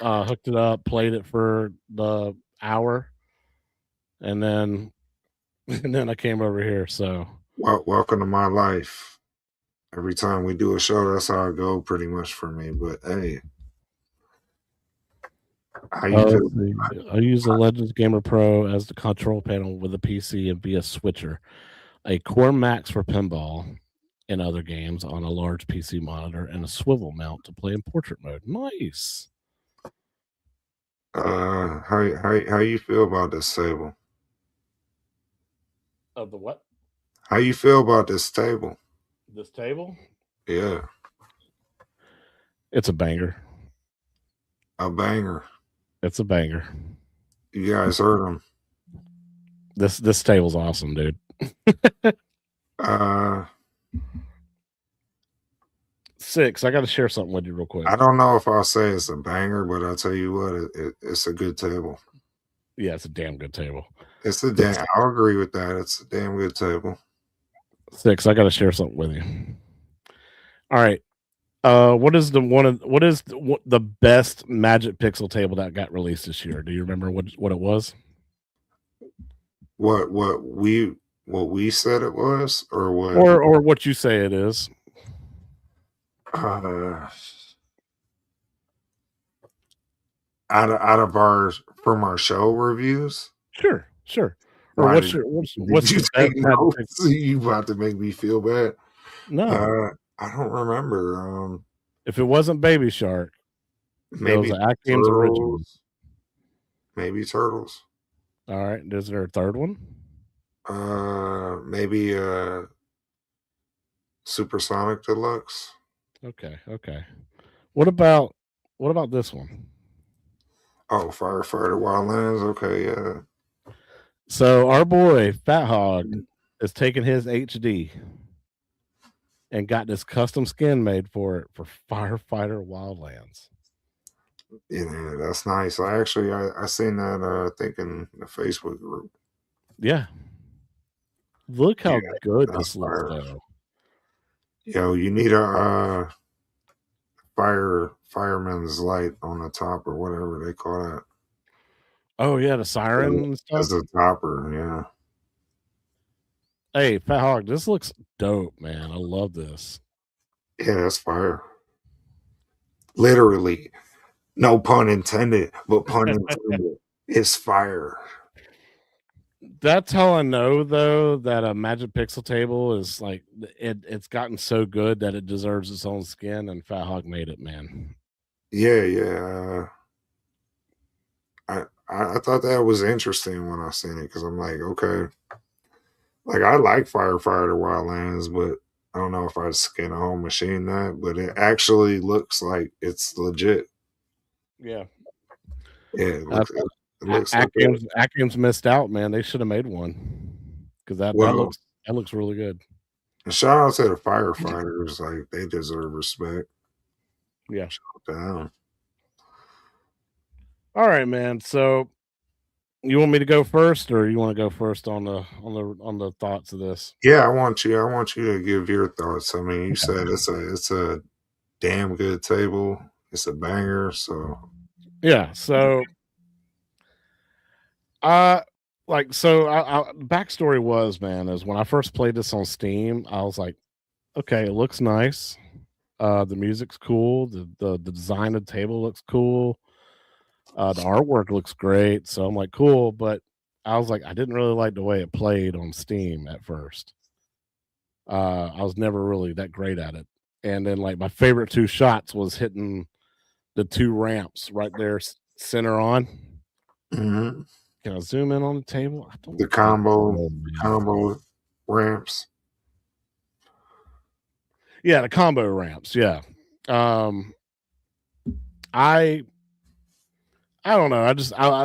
Speaker 2: hooked it up, played it for the hour, and then and then I came over here. So
Speaker 3: Well, welcome to my life. Every time we do a show, that's how it go pretty much for me. But hey, how you feel?
Speaker 2: let's see. I use the Legends Gamer Pro as the control panel with a PC and via switcher, a Core Max for pinball and other games on a large PC monitor, and a swivel mount to play in portrait mode. Nice.
Speaker 3: How you feel about this table?
Speaker 2: Of the what?
Speaker 3: How you feel about this table?
Speaker 2: This table?
Speaker 3: Yeah,
Speaker 2: It's a banger.
Speaker 3: a banger.
Speaker 2: It's a banger.
Speaker 3: You guys heard him.
Speaker 2: This table's awesome, dude.
Speaker 3: Uh,
Speaker 2: 6. I got to share something with you real quick.
Speaker 3: I don't know if I'll say it's a banger, but I'll tell you what, it's a good table.
Speaker 2: Yeah, it's a damn good table.
Speaker 3: It's a damn. I'll agree with that. It's a damn good table.
Speaker 2: 6. I got to share something with you. All right. What is the best Magic Pixel table that got released this year? Do you remember what it was?
Speaker 3: What we said it was, or what?
Speaker 2: Or what you say it is?
Speaker 3: Out of our from our show reviews.
Speaker 2: Sure. Or
Speaker 3: Why
Speaker 2: what's
Speaker 3: did
Speaker 2: the
Speaker 3: you
Speaker 2: best
Speaker 3: take
Speaker 2: Magic
Speaker 3: notes?
Speaker 2: Pixel?
Speaker 3: You about to make me feel bad.
Speaker 2: No.
Speaker 3: I don't remember.
Speaker 2: If it wasn't Baby Shark,
Speaker 3: Maybe
Speaker 2: it was an AtGames original.
Speaker 3: Turtles. Maybe Turtles.
Speaker 2: All right. Is there a third one?
Speaker 3: Maybe Supersonic Deluxe.
Speaker 2: Okay. What about this one?
Speaker 3: Oh, Firefighter Wildlands. Okay, yeah.
Speaker 2: So our boy Fat Hog is taking his HD and got this custom skin made for it for Firefighter Wildlands.
Speaker 3: Yeah, that's nice. I seen that I think in the Facebook group.
Speaker 2: Yeah. Look how good this looks though.
Speaker 3: Yo, you need a fireman's light on the top or whatever they call that.
Speaker 2: Oh yeah, the siren and stuff.
Speaker 3: As a topper, yeah.
Speaker 2: Hey, Fat Hog, this looks dope, man. I love this.
Speaker 3: Yeah, that's fire. Literally. No pun intended, but pun intended. It's fire.
Speaker 2: That's how I know though that a Magic Pixel table is like it's gotten so good that it deserves its own skin, and Fat Hog made it, man.
Speaker 3: Yeah. I thought that was interesting when I seen it because I'm like, okay, Like I like Firefighter Wildlands, but I don't know if I'd skin a home machine that, but it actually looks like it's legit.
Speaker 2: Yeah.
Speaker 3: Yeah,
Speaker 2: That's
Speaker 3: it looks like that.
Speaker 2: AtGames missed out, man. They should have made one because
Speaker 3: Well,
Speaker 2: that looks really good.
Speaker 3: and shout out to the firefighters, like they deserve respect.
Speaker 2: Yeah.
Speaker 3: Shout out to them.
Speaker 2: All right, man. So you want me to go first, or you want to go first on the thoughts of this?
Speaker 3: Yeah, I want you to give your thoughts. I mean, you said it's a damn good table. It's a banger. So
Speaker 2: Yeah. So Uh backstory was, man, is when I first played this on Steam, I was like, okay, it looks nice. The music's cool, the design of the table looks cool, the artwork looks great. So I'm like, cool, but I was like, I didn't really like the way it played on Steam at first. I was never really that great at it. And then like my favorite two shots was hitting the two ramps right there center on.
Speaker 3: mhm.
Speaker 2: Can I zoom in on the table? I don't
Speaker 3: The
Speaker 2: think so, man.
Speaker 3: combo ramps.
Speaker 2: Yeah, the combo ramps. Yeah. Um, I I don't know. I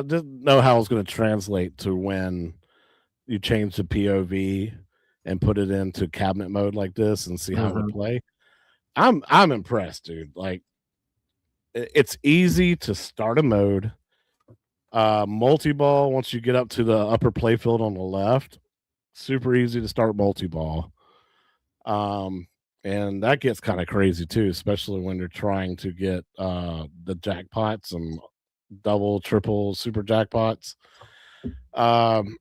Speaker 2: didn't know how it was going to translate to when you change the POV and put it into cabinet mode like this and see how it would
Speaker 3: Mhm.
Speaker 2: play. I'm impressed, dude. Like it's easy to start a mode. Multi-ball, once you get up to the upper playfield on the left, super easy to start multi-ball. Um, and that gets kind of crazy too, especially when you're trying to get the jackpots and double, triple, super jackpots. Um,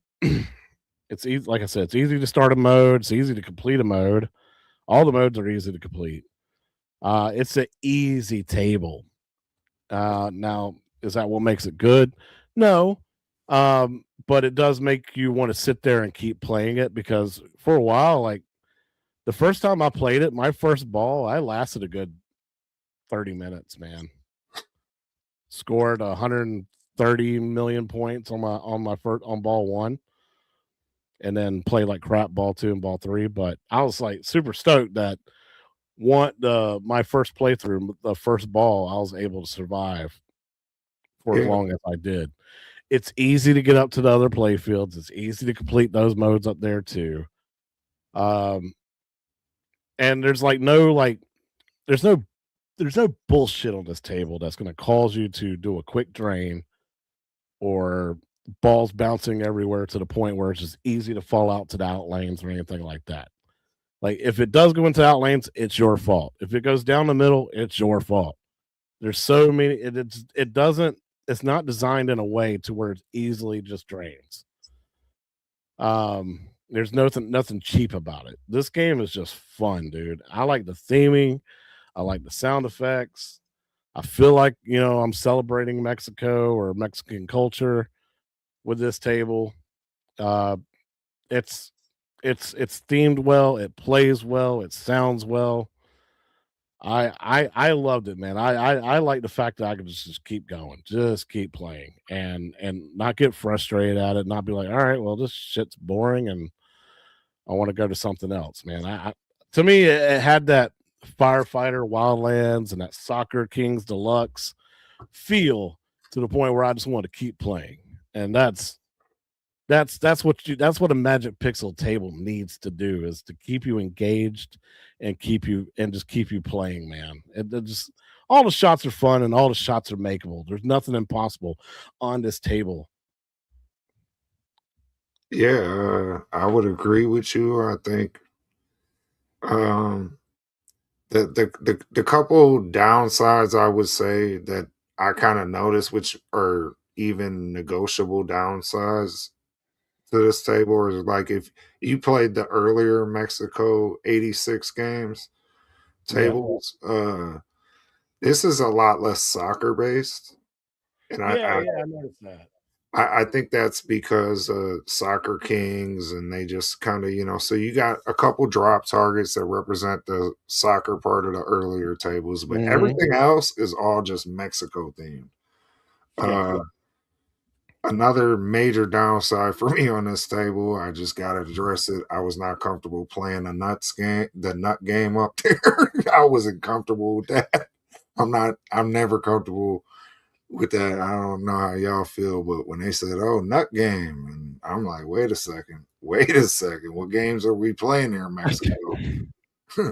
Speaker 2: it's easy, like I said, it's easy to start a mode, it's easy to complete a mode. All the modes are easy to complete. It's an easy table. Now, is that what makes it good? No. But it does make you want to sit there and keep playing it because for a while, like the first time I played it, my first ball, I lasted a good 30 minutes, man. Scored 130 million points on my first on ball one, and then played like crap ball two and ball three. But I was like super stoked that my first playthrough, the first ball, I was able to survive for as
Speaker 3: Yeah.
Speaker 2: long as I did. It's easy to get up to the other play fields. It's easy to complete those modes up there too. Um, and there's no there's no bullshit on this table that's going to cause you to do a quick drain or balls bouncing everywhere to the point where it's just easy to fall out to the out lanes or anything like that. Like if it does go into out lanes, it's your fault. If it goes down the middle, it's your fault. There's so many. It doesn't. It's not designed in a way to where it easily just drains. There's nothing cheap about it. This game is just fun, dude. I like the theming. I like the sound effects. I feel like, I'm celebrating Mexico or Mexican culture with this table. Uh, it's it's themed well, it plays well, it sounds well. I loved it, man. I like the fact that I could just keep going, just keep playing, and not get frustrated at it, not be like, all right, well, this shit's boring, and I want to go to something else, man. To me, it had that Firefighter Wildlands and that Soccer Kings Deluxe feel to the point where I just want to keep playing, and that's what a Magic Pixel table needs to do is to keep you engaged and just keep you playing, man. It just all the shots are fun and all the shots are makeable. There's nothing impossible on this table.
Speaker 3: Yeah, I would agree with you. I think um the couple downsides I would say that I kind of noticed, which are even negotiable downsides to this table, is like if you played the earlier Mexico 86 games
Speaker 2: Yeah.
Speaker 3: tables, this is a lot less soccer based. And
Speaker 2: Yeah, I noticed that.
Speaker 3: I think that's because Soccer Kings and they just kind of, so you got a couple drop targets that represent the soccer part of the earlier tables, but
Speaker 2: Hmm.
Speaker 3: everything else is all just Mexico themed.
Speaker 2: Yeah.
Speaker 3: Uh, Another major downside for me on this table, I just gotta address it. I was not comfortable playing the nut game up there. I wasn't comfortable with that. I'm never comfortable with that. I don't know how y'all feel, but when they said, "Oh, nut game," and I'm like, wait a second, what games are we playing here in Mexico?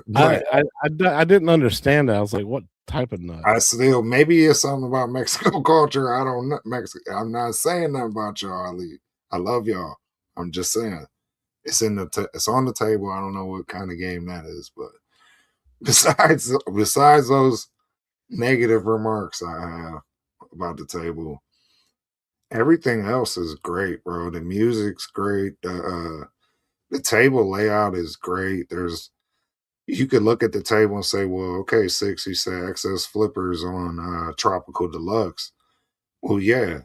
Speaker 3: But
Speaker 2: I didn't understand that. I was like, what type of nut?
Speaker 3: I still maybe it's something about Mexico culture. I don't know Mexico. I'm not saying nothing about y'all. Ali. I love y'all. I'm just saying it's on the table. I don't know what kind of game that is, but besides those negative remarks I have about the table, everything else is great, bro. The music's great. The table layout is great. There's You could look at the table and say, well, okay, six, you said excess flippers on Tropical Deluxe. Well, yeah.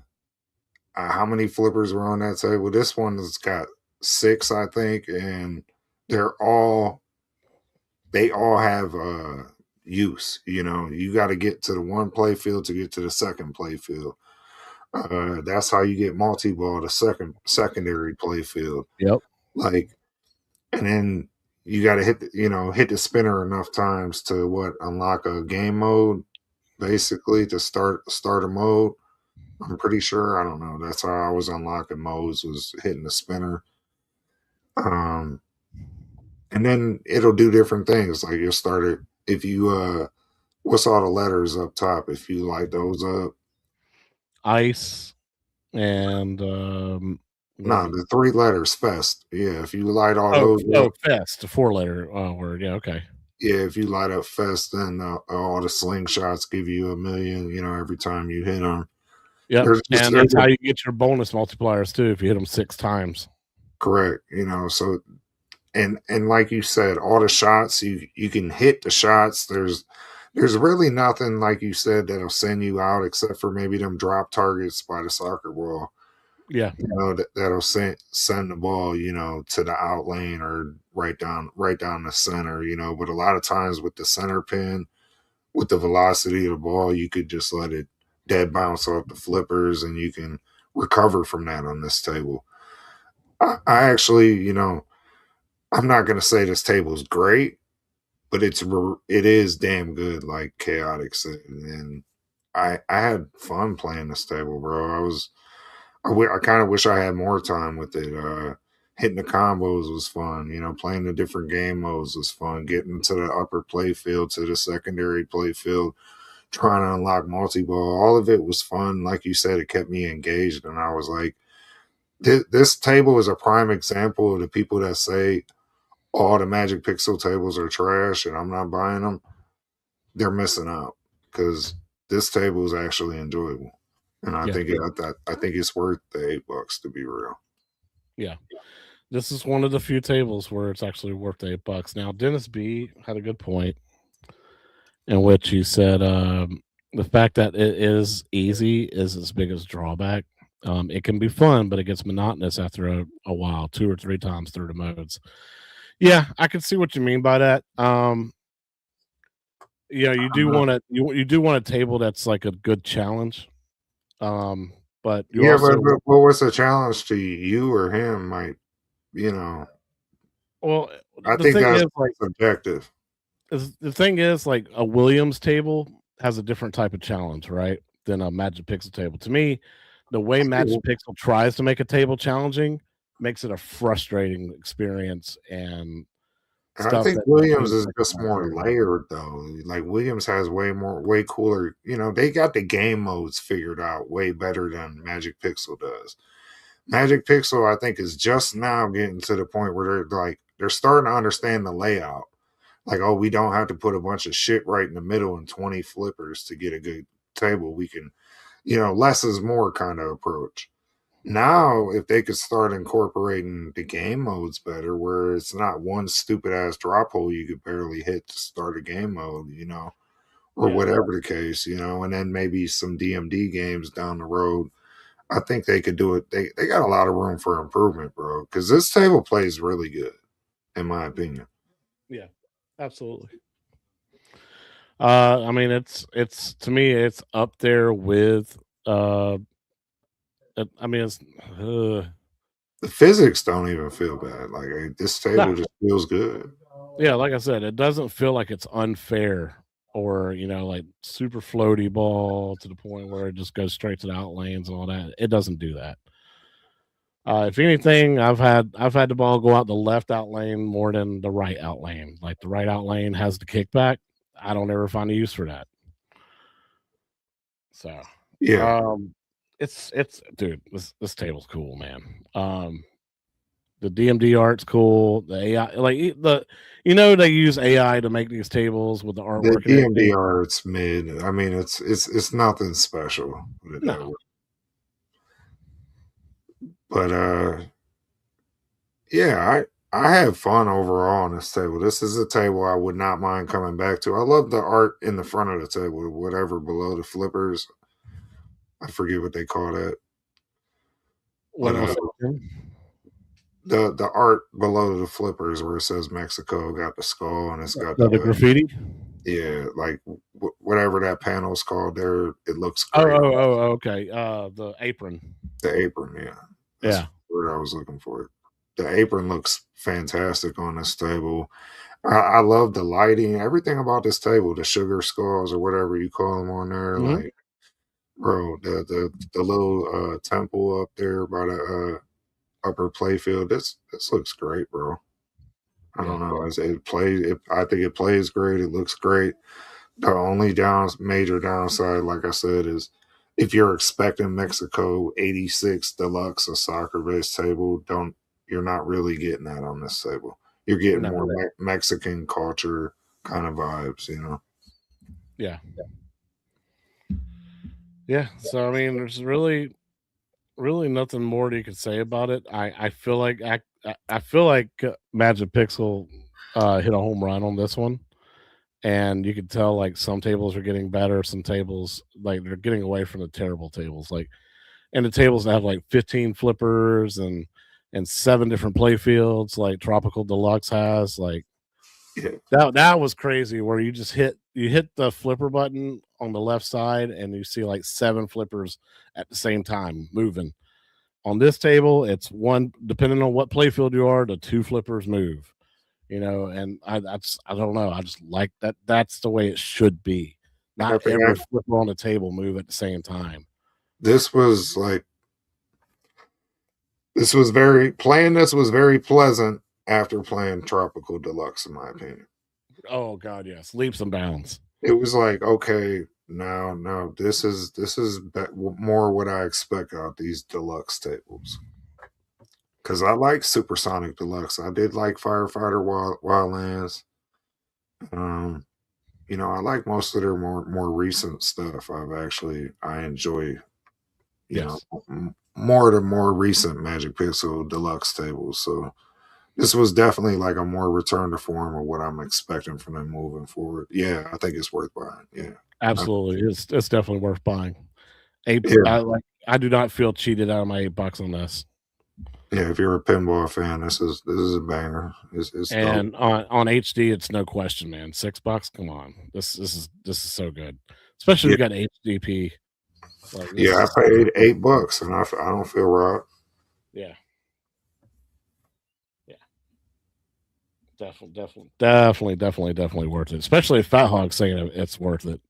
Speaker 3: How many flippers were on that table? This one has got six, I think, and they're all they all have use. You got to get to the one play field to get to the second play field. That's how you get multi-ball, the secondary play field.
Speaker 2: Yep.
Speaker 3: Like, and then you got to hit the spinner enough times to unlock a game mode, basically to start a mode. I'm pretty sure. I don't know. That's how I was unlocking modes, was hitting the spinner. Um, and then it'll do different things. Like you'll start it if you what's all the letters up top? If you light those up,
Speaker 2: Ice and what?
Speaker 3: no, the three letters fest. Yeah, if you light all
Speaker 2: Oh,
Speaker 3: those up,
Speaker 2: fest, a 4-letter word. Yeah, okay.
Speaker 3: yeah, if you light up fest, then all the slingshots give you a million. Every time you hit them.
Speaker 2: Yep,
Speaker 3: There's just
Speaker 2: and
Speaker 3: there's
Speaker 2: that's how you get your bonus multipliers too if you hit them 6 times.
Speaker 3: correct. So and like you said, all the shots you can hit the shots. There's really nothing like you said that'll send you out except for maybe them drop targets by the soccer ball.
Speaker 2: Yeah,
Speaker 3: That'll send the ball, to the out lane or right down the center. But a lot of times with the center pin, with the velocity of the ball, you could just let it dead bounce off the flippers, and you can recover from that on this table. I actually, I'm not gonna say this table is great, but it is damn good, like Chaotic said, and I had fun playing this table, bro. I kind of wish I had more time with it. Hitting the combos was fun. Playing the different game modes was fun. Getting to the upper play field, to the secondary play field, trying to unlock multi-ball. All of it was fun. Like you said, it kept me engaged, and I was like, this table is a prime example of the people that say all the Magic Pixel tables are trash and I'm not buying them. They're missing out because this table is actually enjoyable, and I
Speaker 2: yeah,
Speaker 3: think I think it's worth the $8 to be real.
Speaker 2: yeah. This is one of the few tables where it's actually worth the $8. Now, Dennis B had a good point in which he said the fact that it is easy is its biggest drawback. It can be fun, but it gets monotonous after a while, 2 or 3 times through the modes. Yeah, I can see what you mean by that. You do
Speaker 3: Uh,
Speaker 2: want to you do want a table that's like a good challenge. But you
Speaker 3: yeah, but,
Speaker 2: also
Speaker 3: but what was the challenge to you or him? Might you know?
Speaker 2: well,
Speaker 3: I
Speaker 2: the
Speaker 3: think
Speaker 2: thing
Speaker 3: that's
Speaker 2: is like
Speaker 3: subjective.
Speaker 2: the thing is like a Williams table has a different type of challenge, right? Than a Magic Pixel table. To me, the way Magic Pixel tries to make a table challenging makes it a frustrating experience and
Speaker 3: I
Speaker 2: stuff
Speaker 3: think
Speaker 2: that
Speaker 3: Williams
Speaker 2: games
Speaker 3: is
Speaker 2: like
Speaker 3: just more layered though. Like Williams has way cooler. They got the game modes figured out way better than Magic Pixel does. Magic Pixel, I think, is just now getting to the point where they're starting to understand the layout. Like, oh, we don't have to put a bunch of shit right in the middle and 20 flippers to get a good table. We can, less is more kind of approach. Now, if they could start incorporating the game modes better, where it's not one stupid ass drop hole you could barely hit to start a game mode, or
Speaker 2: Yeah,
Speaker 3: whatever the case, and then maybe some DMD games down the road. I think they could do it. They got a lot of room for improvement, bro. Because this table plays really good, in my opinion.
Speaker 2: yeah, absolutely. I mean, it's to me, it's up there with uh I mean, it's
Speaker 3: The physics don't even feel bad. Like this
Speaker 2: no,
Speaker 3: table just feels good.
Speaker 2: yeah, like I said, it doesn't feel like it's unfair or like super floaty ball to the point where it just goes straight to the out lanes and all that. It doesn't do that. If anything, I've had the ball go out the left out lane more than the right out lane. Like the right out lane has the kickback. I don't ever find a use for that. So,
Speaker 3: Yeah,
Speaker 2: um, it's dude, this table's cool, man. The DMD art's cool. The AI, they use AI to make these tables with the
Speaker 3: the
Speaker 2: artwork and everything.
Speaker 3: DMDR it's mid. I mean, it's nothing special. Put it that
Speaker 2: No,
Speaker 3: way. But yeah, I had fun overall on this table. This is a table I would not mind coming back to. I love the art in the front of the table, whatever below the flippers. I forget what they call that,
Speaker 2: what
Speaker 3: but
Speaker 2: else?
Speaker 3: the art below the flippers where it says Mexico got the skull and it's got
Speaker 2: The
Speaker 3: the
Speaker 2: graffiti.
Speaker 3: yeah, like whatever that panel's called there. It looks
Speaker 2: Oh,
Speaker 3: great.
Speaker 2: oh, oh, okay. The apron.
Speaker 3: The apron, yeah, that's
Speaker 2: Yeah.
Speaker 3: the word I was looking for. The apron looks fantastic on this table. I love the lighting, everything about this table, the sugar skulls or whatever you call them on there.
Speaker 2: Hmm.
Speaker 3: Like, bro, the little temple up there by the upper playfield. This looks great, bro. I
Speaker 2: Yeah.
Speaker 3: don't know. I think it plays great. It looks great. The only major downside, like I said, is if you're expecting Mexico 86 Deluxe, a soccer based table, don't you're not really getting that on this table. You're getting
Speaker 2: No.
Speaker 3: more Mexican culture kind of vibes, you know.
Speaker 2: Yeah. Yeah. So I mean, there's really nothing more that you could say about it. I feel like I feel like Magic Pixel hit a home run on this one, and you could tell like some tables are getting better, some tables like they're getting away from the terrible tables, like and the tables that have like 15 flippers and seven different play fields, like Tropical Deluxe has. Like
Speaker 3: Yeah,
Speaker 2: that was crazy, where you hit the flipper button on the left side, and you see like seven flippers at the same time moving. On this table, it's one, depending on what playfield you are, the two flippers move. And I don't know. I just like that. That's the way it should be.
Speaker 3: I
Speaker 2: Not
Speaker 3: think
Speaker 2: every flipper on the table move at the same time.
Speaker 3: this was like this was very pleasant after playing Tropical Deluxe, in my opinion.
Speaker 2: Oh God, yes, leaps and bounds.
Speaker 3: It was like, okay, now more what I expect out these deluxe tables. Because I like Supersonic Deluxe. I did like Firefighter Wildlands. Um, I like most of their more recent stuff. I enjoy,
Speaker 2: Yes,
Speaker 3: more of the more recent Magic Pixel Deluxe tables. So this was definitely like a more return to form of what I'm expecting from them moving forward. Yeah, I think it's worth buying. Yeah. Uh,
Speaker 2: absolutely. It's definitely worth buying. Eight.
Speaker 3: yeah.
Speaker 2: I do not feel cheated out of my $8 on this.
Speaker 3: Yeah, if you're a pinball fan, this is a banger. It's dope.
Speaker 2: And on HD, it's no question, man. $6. Come on, this is so good, especially
Speaker 3: Yeah,
Speaker 2: if you got HDP. Like this
Speaker 3: yeah.
Speaker 2: is
Speaker 3: I paid $8, and I don't feel robbed.
Speaker 2: yeah, yeah, definitely worth it. Especially if Fat Hog's saying it's worth it,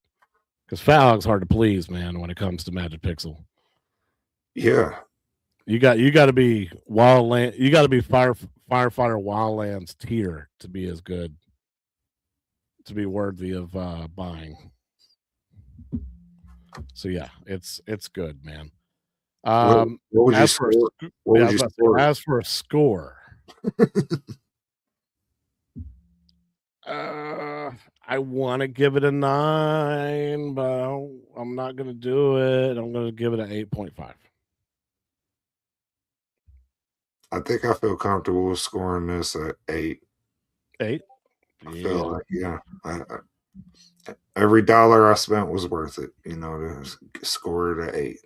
Speaker 2: because Fat Hog's hard to please, man. When it comes to Magic Pixel,
Speaker 3: Yeah,
Speaker 2: you got to be Wildland. You got to be firefighter Wildlands tier to be as good, to be worthy of buying. So yeah, it's good, man.
Speaker 3: what
Speaker 2: Um,
Speaker 3: what would you
Speaker 2: as for a
Speaker 3: score? What
Speaker 2: yeah, I
Speaker 3: would
Speaker 2: was
Speaker 3: you
Speaker 2: about to say,
Speaker 3: score?
Speaker 2: as for a score, I want to give it a 9, but I'm not going to do it. I'm going to give it an 8.5.
Speaker 3: I think I feel comfortable scoring this at 8.
Speaker 2: 8.
Speaker 3: I feel
Speaker 2: Yeah,
Speaker 3: like every dollar I spent was worth it. To score it at 8.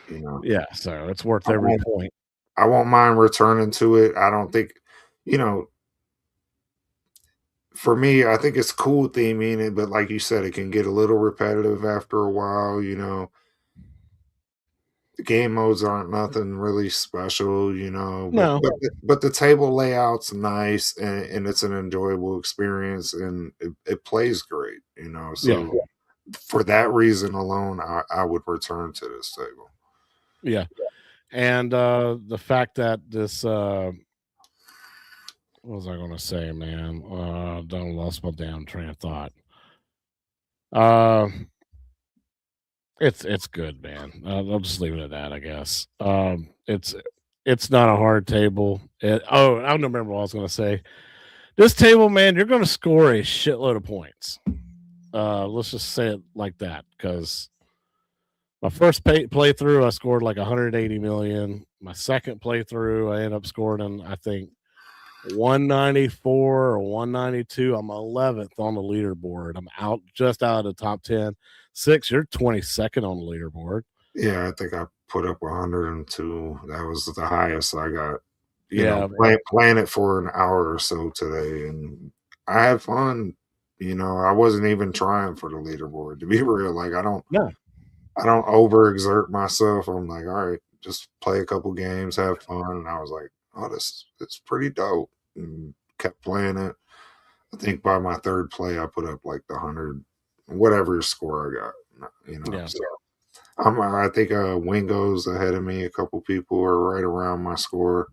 Speaker 3: You know,
Speaker 2: yeah. So it's worth
Speaker 3: I
Speaker 2: every
Speaker 3: won't
Speaker 2: point.
Speaker 3: I won't mind returning to it. I don't think, you know, for me, I think it's cool theming it, but like you said, it can get a little repetitive after a while. The game modes aren't nothing really special, you know, but
Speaker 2: No,
Speaker 3: but the table layout's nice and it's an enjoyable experience and it plays great, you know.
Speaker 2: yeah,
Speaker 3: So for that reason alone, I would return to this table.
Speaker 2: yeah, and the fact that this what was I going to say, man? Don't lost my damn train of thought. Uh, it's good, man. I'll just leave it at that, I guess. It's not a hard table. Oh, I don't remember what I was going to say. This table, man, you're going to score a shitload of points. Let's just say it like that, because my first playthrough, I scored like 180 million. My second playthrough, I ended up scoring, I think, 194 or 192. I'm 11th on the leaderboard. I'm just out of the top 10. Six, you're 22nd on the leaderboard.
Speaker 3: Yeah, I think I put up 102. That was the highest I got. You know,
Speaker 2: Yeah,
Speaker 3: playing it for an hour or so today, and I had fun. You know, I wasn't even trying for the leaderboard to be real. Like
Speaker 2: no,
Speaker 3: I don't overexert myself. I'm like, all right, just play a couple games, have fun. And I was like, oh, this it's pretty dope. And kept playing it. I think by my third play, I put up like the 100, whatever score I got. You know,
Speaker 2: yeah.
Speaker 3: so I think Wingo's ahead of me. A couple people are right around my score.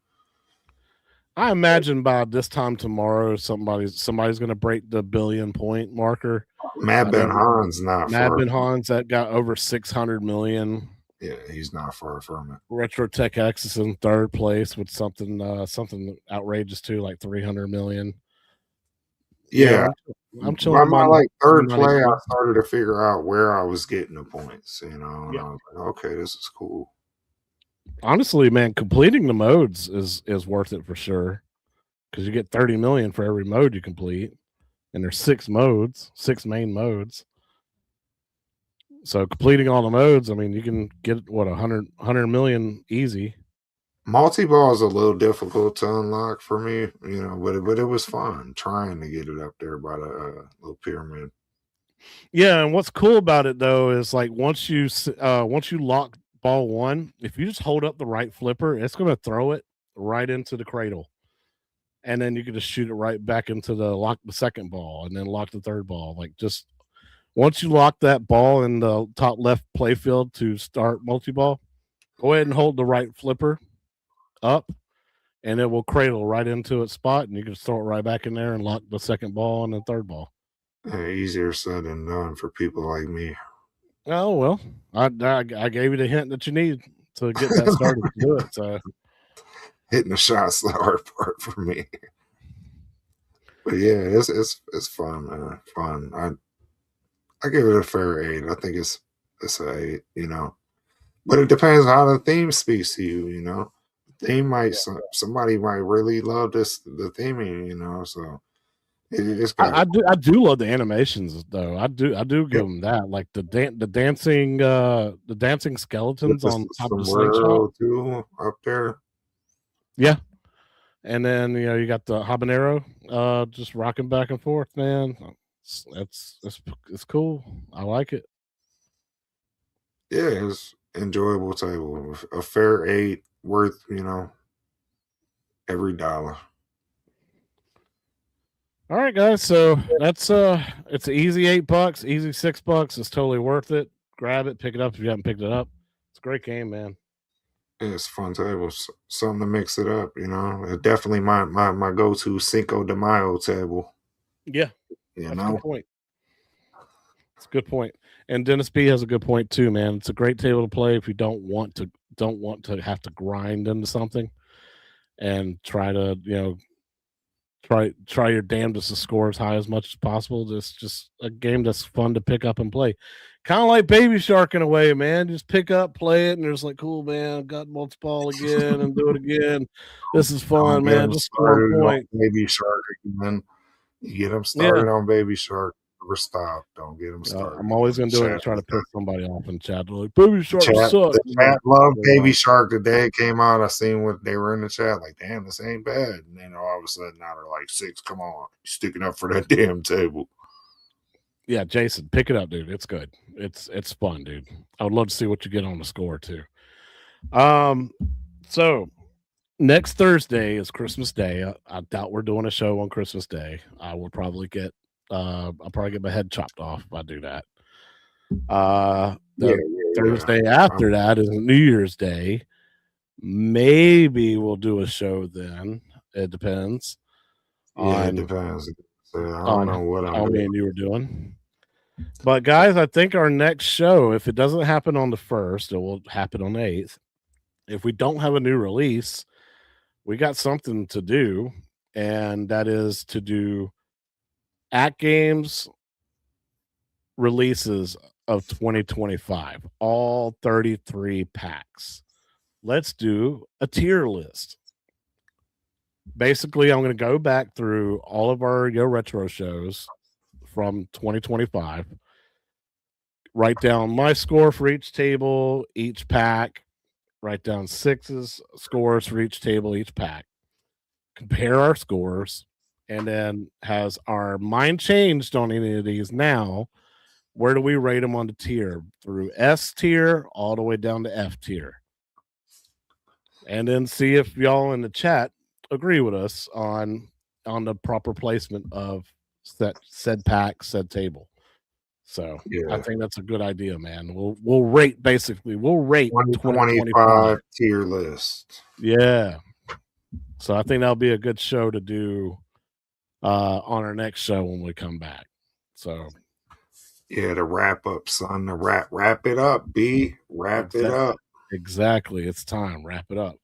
Speaker 2: I imagine by this time tomorrow, somebody's going to break the billion point marker.
Speaker 3: Matt
Speaker 2: I
Speaker 3: Ben
Speaker 2: know
Speaker 3: Han's not
Speaker 2: Mad
Speaker 3: far.
Speaker 2: Ben Hans that got over 600 million.
Speaker 3: Yeah, he's not far from it.
Speaker 2: Retro Tech X is in third place with something outrageous too, like 300 million. Yeah,
Speaker 3: Yeah,
Speaker 2: I'm chilling
Speaker 3: by
Speaker 2: with
Speaker 3: my like
Speaker 2: my
Speaker 3: third
Speaker 2: money,
Speaker 3: play, I
Speaker 2: man.
Speaker 3: started to figure out where I was getting the points. You know, and
Speaker 2: Yeah.
Speaker 3: I was like, okay, this is cool.
Speaker 2: Honestly, man, completing the modes is worth it for sure because you get 30 million for every mode you complete, and there's six main modes. So completing all the modes, I mean, you can get what 100 million easy.
Speaker 3: Multi ball is a little difficult to unlock for me, you know, but it was fun trying to get it up there by the little pyramid.
Speaker 2: Yeah, and what's cool about it though is like once you lock ball one, if you just hold up the right flipper, it's going to throw it right into the cradle, and then you can just shoot it right back into the second ball, and then lock the third ball. Like just once you lock that ball in the top left play field to start multi ball, go ahead and hold the right flipper up, and it will cradle right into its spot, and you can just throw it right back in there and lock the second ball and the third ball.
Speaker 3: Easier said than done for people like me.
Speaker 2: Oh well, I gave you the hint that you need to get that started to do it. So
Speaker 3: Hitting the shots the hard part for me. But yeah, it's fun, man. Fun. I give it a fair 8. I think it's a 8, you know. But it depends how the theme speaks to you, you know. Theme might somebody might really love the theming, you know. So it's got
Speaker 2: I do love the animations though. I do
Speaker 3: yeah,
Speaker 2: give them that. Like the dancing
Speaker 3: with
Speaker 2: skeletons
Speaker 3: the
Speaker 2: on top of the slingshot.
Speaker 3: sombrero too up there.
Speaker 2: Yeah, and then you got the habanero just rocking back and forth, man. It's cool. I like it.
Speaker 3: Yeah, it's enjoyable table. A fair 8 worth, you know, every dollar.
Speaker 2: All right, guys. So that's it's an easy $8, easy $6. It's totally worth it. Grab it, pick it up if you haven't picked it up. It's a great game, man.
Speaker 3: Yeah, it's a fun table. Something to mix it up, you know. Definitely my go-to Cinco de Mayo table,
Speaker 2: Yeah,
Speaker 3: you
Speaker 2: that's a good
Speaker 3: know.
Speaker 2: point. It's a good point. And Dennis B has a good point too, man. It's a great table to play if you don't want to have to grind into something and try to try your damnedest to score as high as much as possible. It's just a game that's fun to pick up and play. Kind of like Baby Shark in a way, man. Just pick up, play it, and there's like, cool, man. Got multi-ball again and do it again. This is
Speaker 3: Don't
Speaker 2: fun,
Speaker 3: get
Speaker 2: man.
Speaker 3: them
Speaker 2: Just scoring
Speaker 3: started on
Speaker 2: point.
Speaker 3: Baby Shark again. You get them
Speaker 2: Yeah.
Speaker 3: started on Baby Shark, never stop. Don't get them started
Speaker 2: I'm always
Speaker 3: again.
Speaker 2: gonna do it to try to piss somebody off in the chat. They're like, Baby Shark sucks.
Speaker 3: The
Speaker 2: I'm like,
Speaker 3: chat loved
Speaker 2: "Never
Speaker 3: Baby
Speaker 2: mind."
Speaker 3: Shark the day it came out. I seen what they were in the chat, like, damn, this ain't bad. And then all of a sudden now they're like 6, come on, you sticking up for that damn table.
Speaker 2: Yeah, Jason, pick it up, dude. It's good. It's fun, dude. I would love to see what you get on the score too. So next Thursday is Christmas Day. I doubt we're doing a show on Christmas Day. I'll probably get my head chopped off if I do that.
Speaker 3: Yeah,
Speaker 2: The
Speaker 3: yeah,
Speaker 2: Thursday
Speaker 3: yeah.
Speaker 2: after that is New Year's Day. Maybe we'll do a show then. It depends
Speaker 3: Yeah, it
Speaker 2: on
Speaker 3: depends. So I don't
Speaker 2: on
Speaker 3: know what I'm
Speaker 2: how me
Speaker 3: doing.
Speaker 2: and you were doing. But guys, I think our next show, if it doesn't happen on the first, it will happen on the 8th. If we don't have a new release, we got something to do, and that is to do at games releases of 2025, all 33 packs. Let's do a tier list. Basically, I'm going to go back through all of our Yo Retro shows from 2025, write down my score for each table, each pack, write down sixes scores for each table, each pack, compare our scores, and then has our mind changed on any of these now? Where do we rate them on the tier? Through S tier all the way down to F tier. And then see if y'all in the chat agree with us on the proper placement of said pack, said table. So I
Speaker 3: Yeah.
Speaker 2: think that's a good idea, man. We'll rate 2025.
Speaker 3: 2025 tier list.
Speaker 2: Yeah. So I think that'll be a good show to do on our next show when we come back. So
Speaker 3: Yeah, the wrap up, son. The wrap it up, B. Wrap it up.
Speaker 2: exactly. It's time. Wrap it up.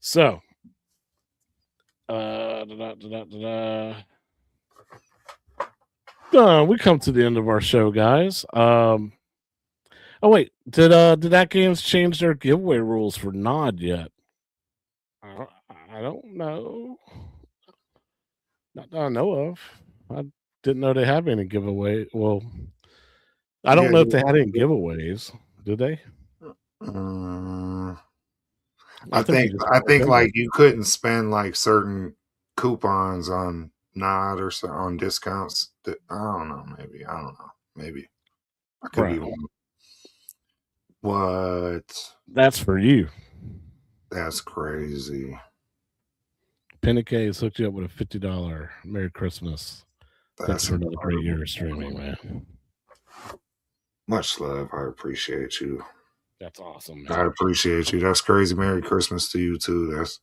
Speaker 2: So we come to the end of our show, guys. Oh wait, did that games change their giveaway rules for Nod yet? I don't know. Not that I know of. I didn't know they have any giveaway. Well, I don't
Speaker 3: Yeah,
Speaker 2: know if they had any giveaways. Did they?
Speaker 3: I
Speaker 2: I think you
Speaker 3: think
Speaker 2: just
Speaker 3: I think
Speaker 2: spend
Speaker 3: like
Speaker 2: it.
Speaker 3: you couldn't spend like certain coupons on Nod or so on discounts. I don't know. Maybe I don't know. Maybe I could be
Speaker 2: Bro,
Speaker 3: wrong. What?
Speaker 2: that's for you.
Speaker 3: That's crazy.
Speaker 2: Penny Case hooked you up with a $50 Merry Christmas. Thanks
Speaker 3: That's
Speaker 2: for another great
Speaker 3: incredible.
Speaker 2: year of streaming, man.
Speaker 3: Much love. I appreciate you.
Speaker 2: That's awesome,
Speaker 3: I
Speaker 2: man.
Speaker 3: appreciate you. That's crazy. Merry Christmas to you too. That's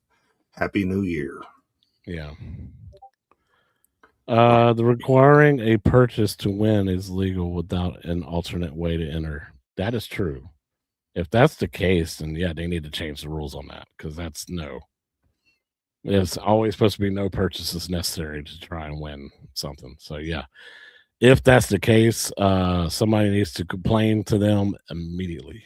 Speaker 3: Happy New Year.
Speaker 2: Yeah. The requiring a purchase to win is legal without an alternate way to enter. That is true. If that's the case, then yeah, they need to change the rules on that because that's no. It's always supposed to be no purchases necessary to try and win something. So yeah, if that's the case, somebody needs to complain to them immediately.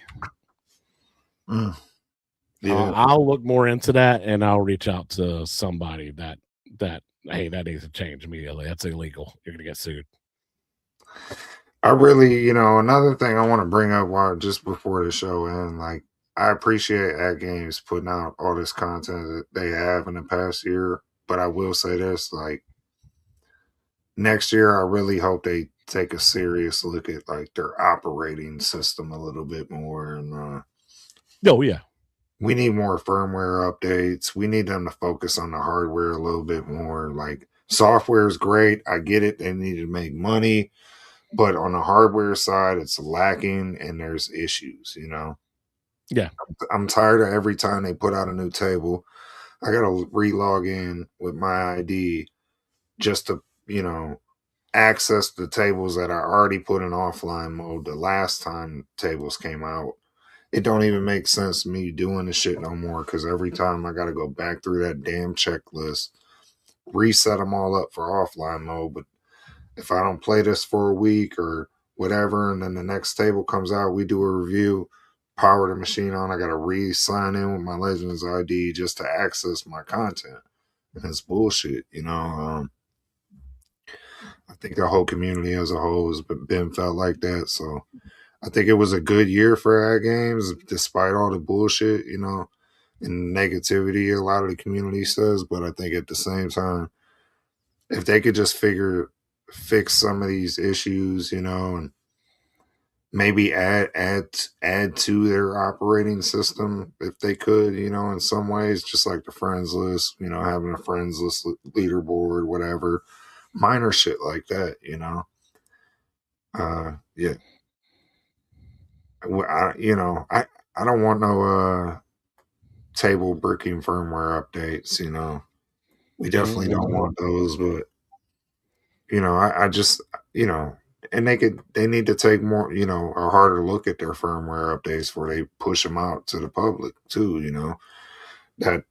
Speaker 3: Yeah.
Speaker 2: I'll look more into that and I'll reach out to somebody that hey, that needs to change immediately. That's illegal. You're gonna get sued.
Speaker 3: I really, another thing I want to bring up while just before the show and like I appreciate AtGames putting out all this content that they have in the past year, but I will say this, like next year I really hope they take a serious look at like their operating system a little bit more and
Speaker 2: Oh yeah.
Speaker 3: we need more firmware updates. We need them to focus on the hardware a little bit more. Like software is great. I get it. They need to make money, but on the hardware side, it's lacking and there's issues.
Speaker 2: Yeah.
Speaker 3: I'm tired of every time they put out a new table, I got to re-log in with my ID just to access the tables that I already put in offline mode the last time tables came out. It don't even make sense to me doing the shit no more because every time I got to go back through that damn checklist, reset them all up for offline mode. But if I don't play this for a week or whatever, and then the next table comes out, we do a review, power the machine on, I got to re-sign in with my Legends ID just to access my content. And it's bullshit. I think the whole community as a whole has been felt like that. So I think it was a good year for ad games, despite all the bullshit, and negativity a lot of the community says. But I think at the same time, if they could just fix some of these issues, and maybe add to their operating system if they could, in some ways, just like the friends list, having a friends list leaderboard, whatever, minor shit like that. Yeah. I don't want no table bricking firmware updates. We definitely don't want those, but I just, you know, and they need to take more, a harder look at their firmware updates before they push them out to the public too. That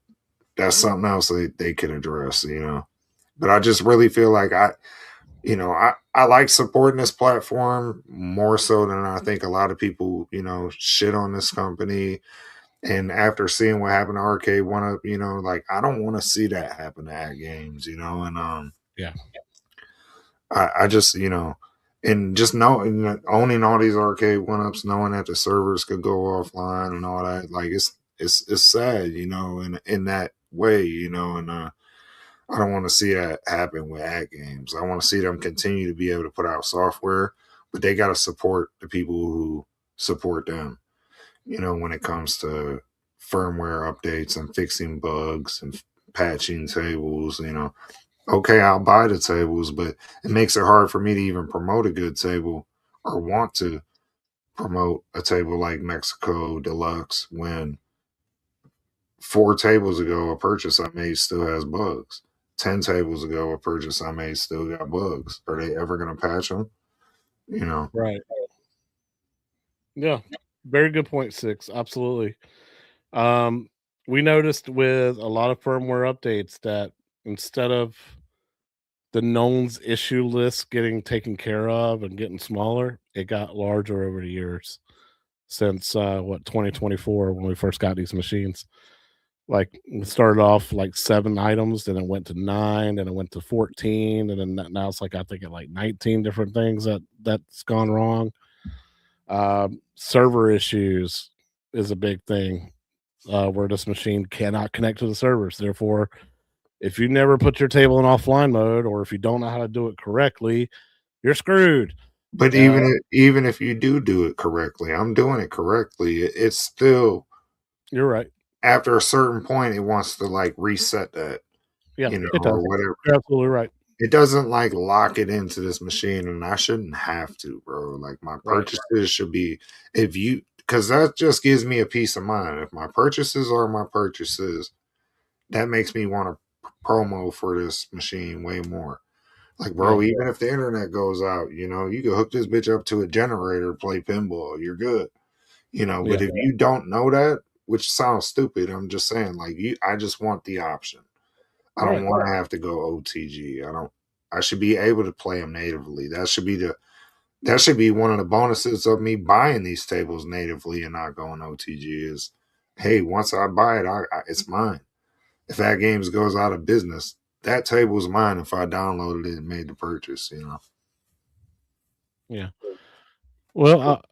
Speaker 3: that's something else they could address. But I just really feel like I like supporting this platform more so than I think a lot of people, shit on this company. And after seeing what happened to Arcade One Up, like I don't want to see that happen to AtGames. And
Speaker 2: Yeah.
Speaker 3: I just, and just knowing owning all these arcade one ups, knowing that the servers could go offline and all that, like it's sad, in that way, and I don't want to see that happen with At Games. I want to see them continue to be able to put out software, but they got to support the people who support them. When it comes to firmware updates and fixing bugs and patching tables. Okay, I'll buy the tables, but it makes it hard for me to even promote a good table or want to promote a table like Mexico Deluxe when 4 tables ago a purchase I made still has bugs. 10 tables ago a purchase I made still got bugs. Are they ever going to patch them? You know,
Speaker 2: Right. Yeah. Very good point, Six. Absolutely. Um, we noticed with a lot of firmware updates that instead of the knowns issue list getting taken care of and getting smaller, it got larger over the years since 2024 when we first got these machines. Like it started off like 7 items, then it went to 9, then it went to 14, and then now it's like I think at like 19 different things that's gone wrong. Server issues is a big thing where this machine cannot connect to the servers. Therefore, if you never put your table in offline mode, or if you don't know how to do it correctly, you're screwed.
Speaker 3: but
Speaker 2: Uh,
Speaker 3: even if you do it correctly, I'm doing it correctly. It's still
Speaker 2: you're right.
Speaker 3: after a certain point, it wants to like reset that,
Speaker 2: Yeah, it
Speaker 3: or
Speaker 2: does.
Speaker 3: whatever.
Speaker 2: You're absolutely right.
Speaker 3: It doesn't like lock it into this machine, and I shouldn't have to, bro. Like my
Speaker 2: Right.
Speaker 3: purchases should be if you because that just gives me a peace of mind. If my purchases are my purchases, that makes me want to promo for this machine way more. Like, bro,
Speaker 2: Yeah.
Speaker 3: even if the internet goes out, you can hook this bitch up to a generator, play pinball, you're good. But
Speaker 2: Yeah.
Speaker 3: if you don't know that, which sounds stupid, I'm just saying, like I just want the option. I don't
Speaker 2: Right.
Speaker 3: want to have to go OTG. I don't. I should be able to play them natively. That should be one of the bonuses of me buying these tables natively and not going OTG. Is hey, once I buy it, it's mine. If that games goes out of business, that table's mine. If I downloaded it and made the purchase.
Speaker 2: Yeah. Well,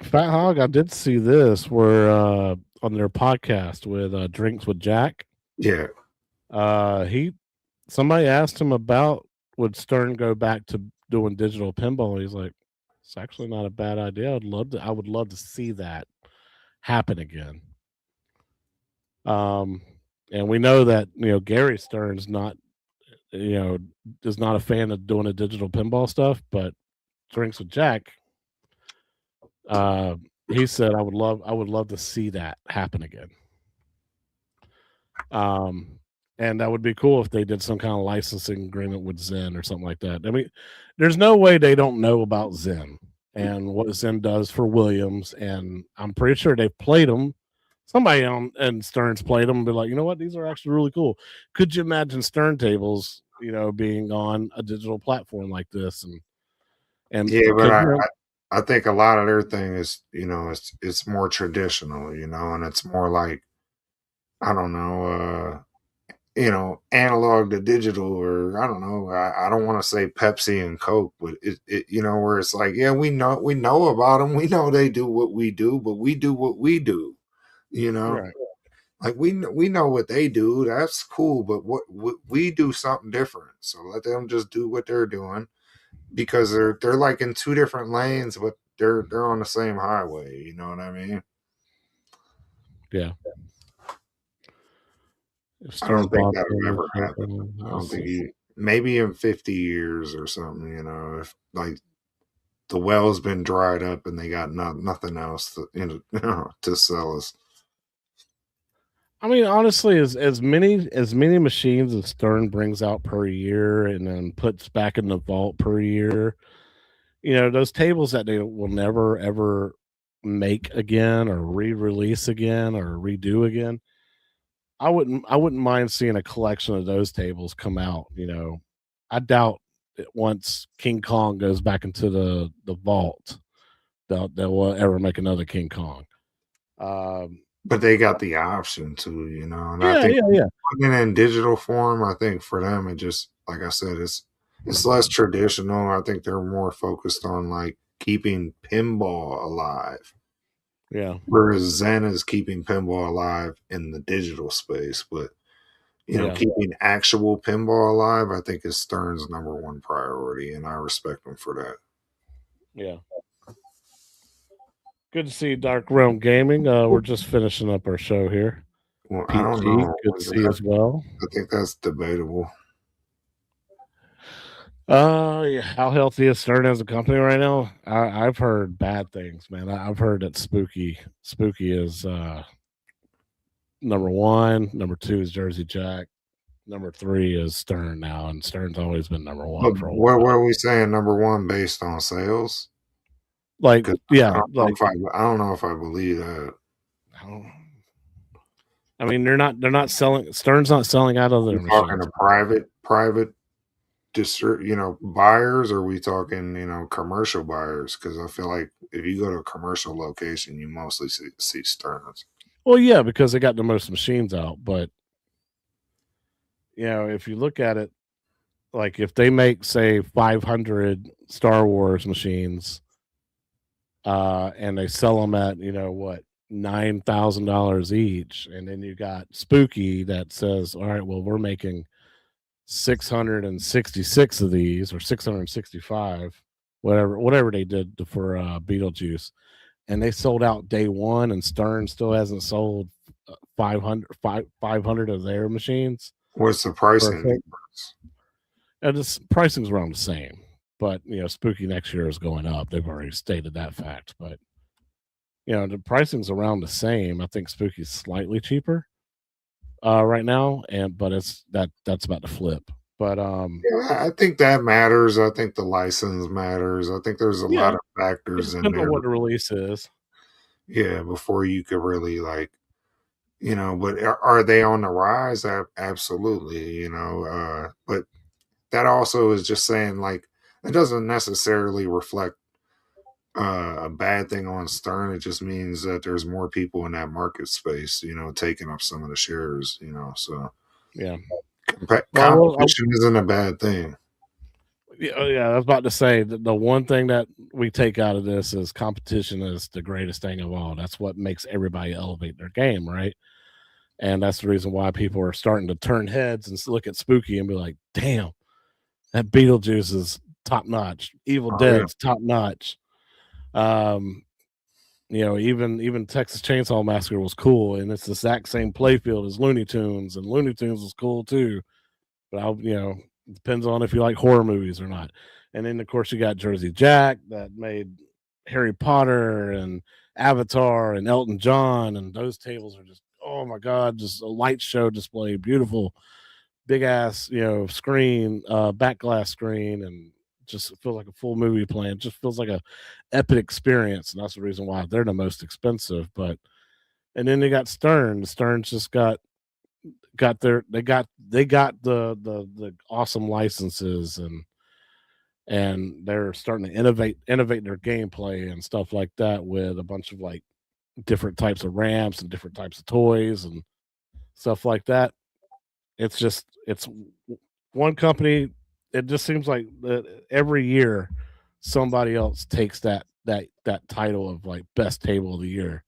Speaker 2: Fat Hog, I did see this where on their podcast with Drinks with Jack.
Speaker 3: Yeah,
Speaker 2: He somebody asked him about would Stern go back to doing digital pinball. He's like, it's actually not a bad idea. I would love to see that happen again. Um, and we know that Gary Stern's not you know is not a fan of doing the digital pinball stuff, but Drinks with Jack, uh, he said I would love to see that happen again. Um, and that would be cool if they did some kind of licensing agreement with Zen or something like that. I mean, there's no way they don't know about Zen and what Zen does for Williams, and I'm pretty sure they've played them. Somebody on and Stern's played them and be like, you know what, these are actually really cool. Could you imagine Stern tables, being on a digital platform like this, and
Speaker 3: yeah, but
Speaker 2: because
Speaker 3: I think a lot of their thing is it's more traditional, and it's more like I don't know. Analog to digital, or I don't know. I don't want to say Pepsi and Coke, but where it's like, yeah, we know about them. We know they do what we do, but we do what we do. You know,
Speaker 2: right,
Speaker 3: like we know what they do. That's cool, but what we do something different. So let them just do what they're doing because they're like in two different lanes, but they're on the same highway. You know what I mean?
Speaker 2: Yeah. If
Speaker 3: I don't
Speaker 2: Stern
Speaker 3: think
Speaker 2: bought
Speaker 3: that'll
Speaker 2: them or
Speaker 3: ever happen.
Speaker 2: something,
Speaker 3: I
Speaker 2: we'll
Speaker 3: don't think
Speaker 2: see.
Speaker 3: he maybe in 50 years or something, you know, if like the well's been dried up and they got nothing else to, you know, to sell us.
Speaker 2: I mean, honestly, as many machines as Stern brings out per year and then puts back in the vault per year, those tables that they will never ever make again or re-release again or redo again. I wouldn't mind seeing a collection of those tables come out. I doubt that once King Kong goes back into the vault, they'll ever make another King Kong. Um,
Speaker 3: But they got the option to, you know, and I
Speaker 2: yeah,
Speaker 3: think
Speaker 2: yeah, yeah,
Speaker 3: putting it in digital form, I think for them it just like I said, it's less traditional. I think they're more focused on like keeping pinball alive.
Speaker 2: yeah,
Speaker 3: Whereas Zen is keeping pinball alive in the digital space, but you know,
Speaker 2: yeah,
Speaker 3: keeping actual pinball alive, I think is Stern's number one priority, and I respect him for that.
Speaker 2: yeah. Good to see you, Dark Realm Gaming. We're just finishing up our show here.
Speaker 3: Well, I
Speaker 2: Pete
Speaker 3: don't
Speaker 2: G,
Speaker 3: know.
Speaker 2: good to see you as well.
Speaker 3: I think that's debatable.
Speaker 2: Yeah, how healthy is Stern as a company right now? I've heard bad things, man. I've heard that Spooky is number one. Number two is Jersey Jack. Number three is Stern now, and Stern's always been number
Speaker 3: But
Speaker 2: one for a
Speaker 3: what
Speaker 2: while.
Speaker 3: are we saying? Number one based on sales?
Speaker 2: Like,
Speaker 3: Because
Speaker 2: yeah, like
Speaker 3: I don't know if I believe that.
Speaker 2: I don't- I mean, they're not selling. Stern's not selling out of
Speaker 3: We
Speaker 2: their
Speaker 3: talking
Speaker 2: machines.
Speaker 3: to private you know, buyers, or are we talking, you know, commercial buyers? Because I feel like if you go to a commercial location, you mostly see Stearns.
Speaker 2: Well, yeah, because they got the most machines out. But if you look at it, like if they make say 500 Star Wars machines, and they sell them at what $9,000 each, and then you got Spooky that says, all right, well we're making 666 of these or 665, whatever they did for Beetlejuice, and they sold out day one, and Stern still hasn't sold 500 of their machines.
Speaker 3: What's the
Speaker 2: For a
Speaker 3: pricing
Speaker 2: full-
Speaker 3: difference?
Speaker 2: and this pricing's around the same, but Spooky next year is going up. They've already stated that fact, but the pricing's around the same. I think Spooky's slightly cheaper right now, but that's about to flip. But
Speaker 3: Yeah, I think that matters. I think the license matters. I think there's a
Speaker 2: yeah,
Speaker 3: lot of
Speaker 2: it
Speaker 3: factors in
Speaker 2: depends on
Speaker 3: there.
Speaker 2: what the release is.
Speaker 3: Yeah, before you could really like, you know, but are they on the rise? Absolutely, you know, but that also is just saying like it doesn't necessarily reflect a bad thing on Stern. It just means that there's more people in that market space, you know, taking up some of the shares, you know. So
Speaker 2: Yeah. Well,
Speaker 3: competition isn't a bad thing.
Speaker 2: yeah, I was about to say that the one thing that we take out of this is competition is the greatest thing of all. That's what makes everybody elevate their game, right? And that's the reason why people are starting to turn heads and look at Spooky and be like, "Damn, that Beetlejuice is top notch. Evil
Speaker 3: Oh yeah,
Speaker 2: Dead's top notch." Um, even Texas Chainsaw Massacre was cool, and it's the exact same playfield as Looney Tunes, and Looney Tunes was cool too. But it depends on if you like horror movies or not. And then of course you got Jersey Jack that made Harry Potter and Avatar and Elton John, and those tables are just, oh my god, just a light show display, beautiful, big ass screen, back glass screen, and just feels like a full movie playing. It just feels like a epic experience, and that's the reason why they're the most expensive. But and then they got Stern. Stern's just got their they got the awesome licenses, and they're starting to innovate their gameplay and stuff like that with a bunch of like different types of ramps and different types of toys and stuff like that. It's one company. It just seems like that every year somebody else takes that title of like best table of the year.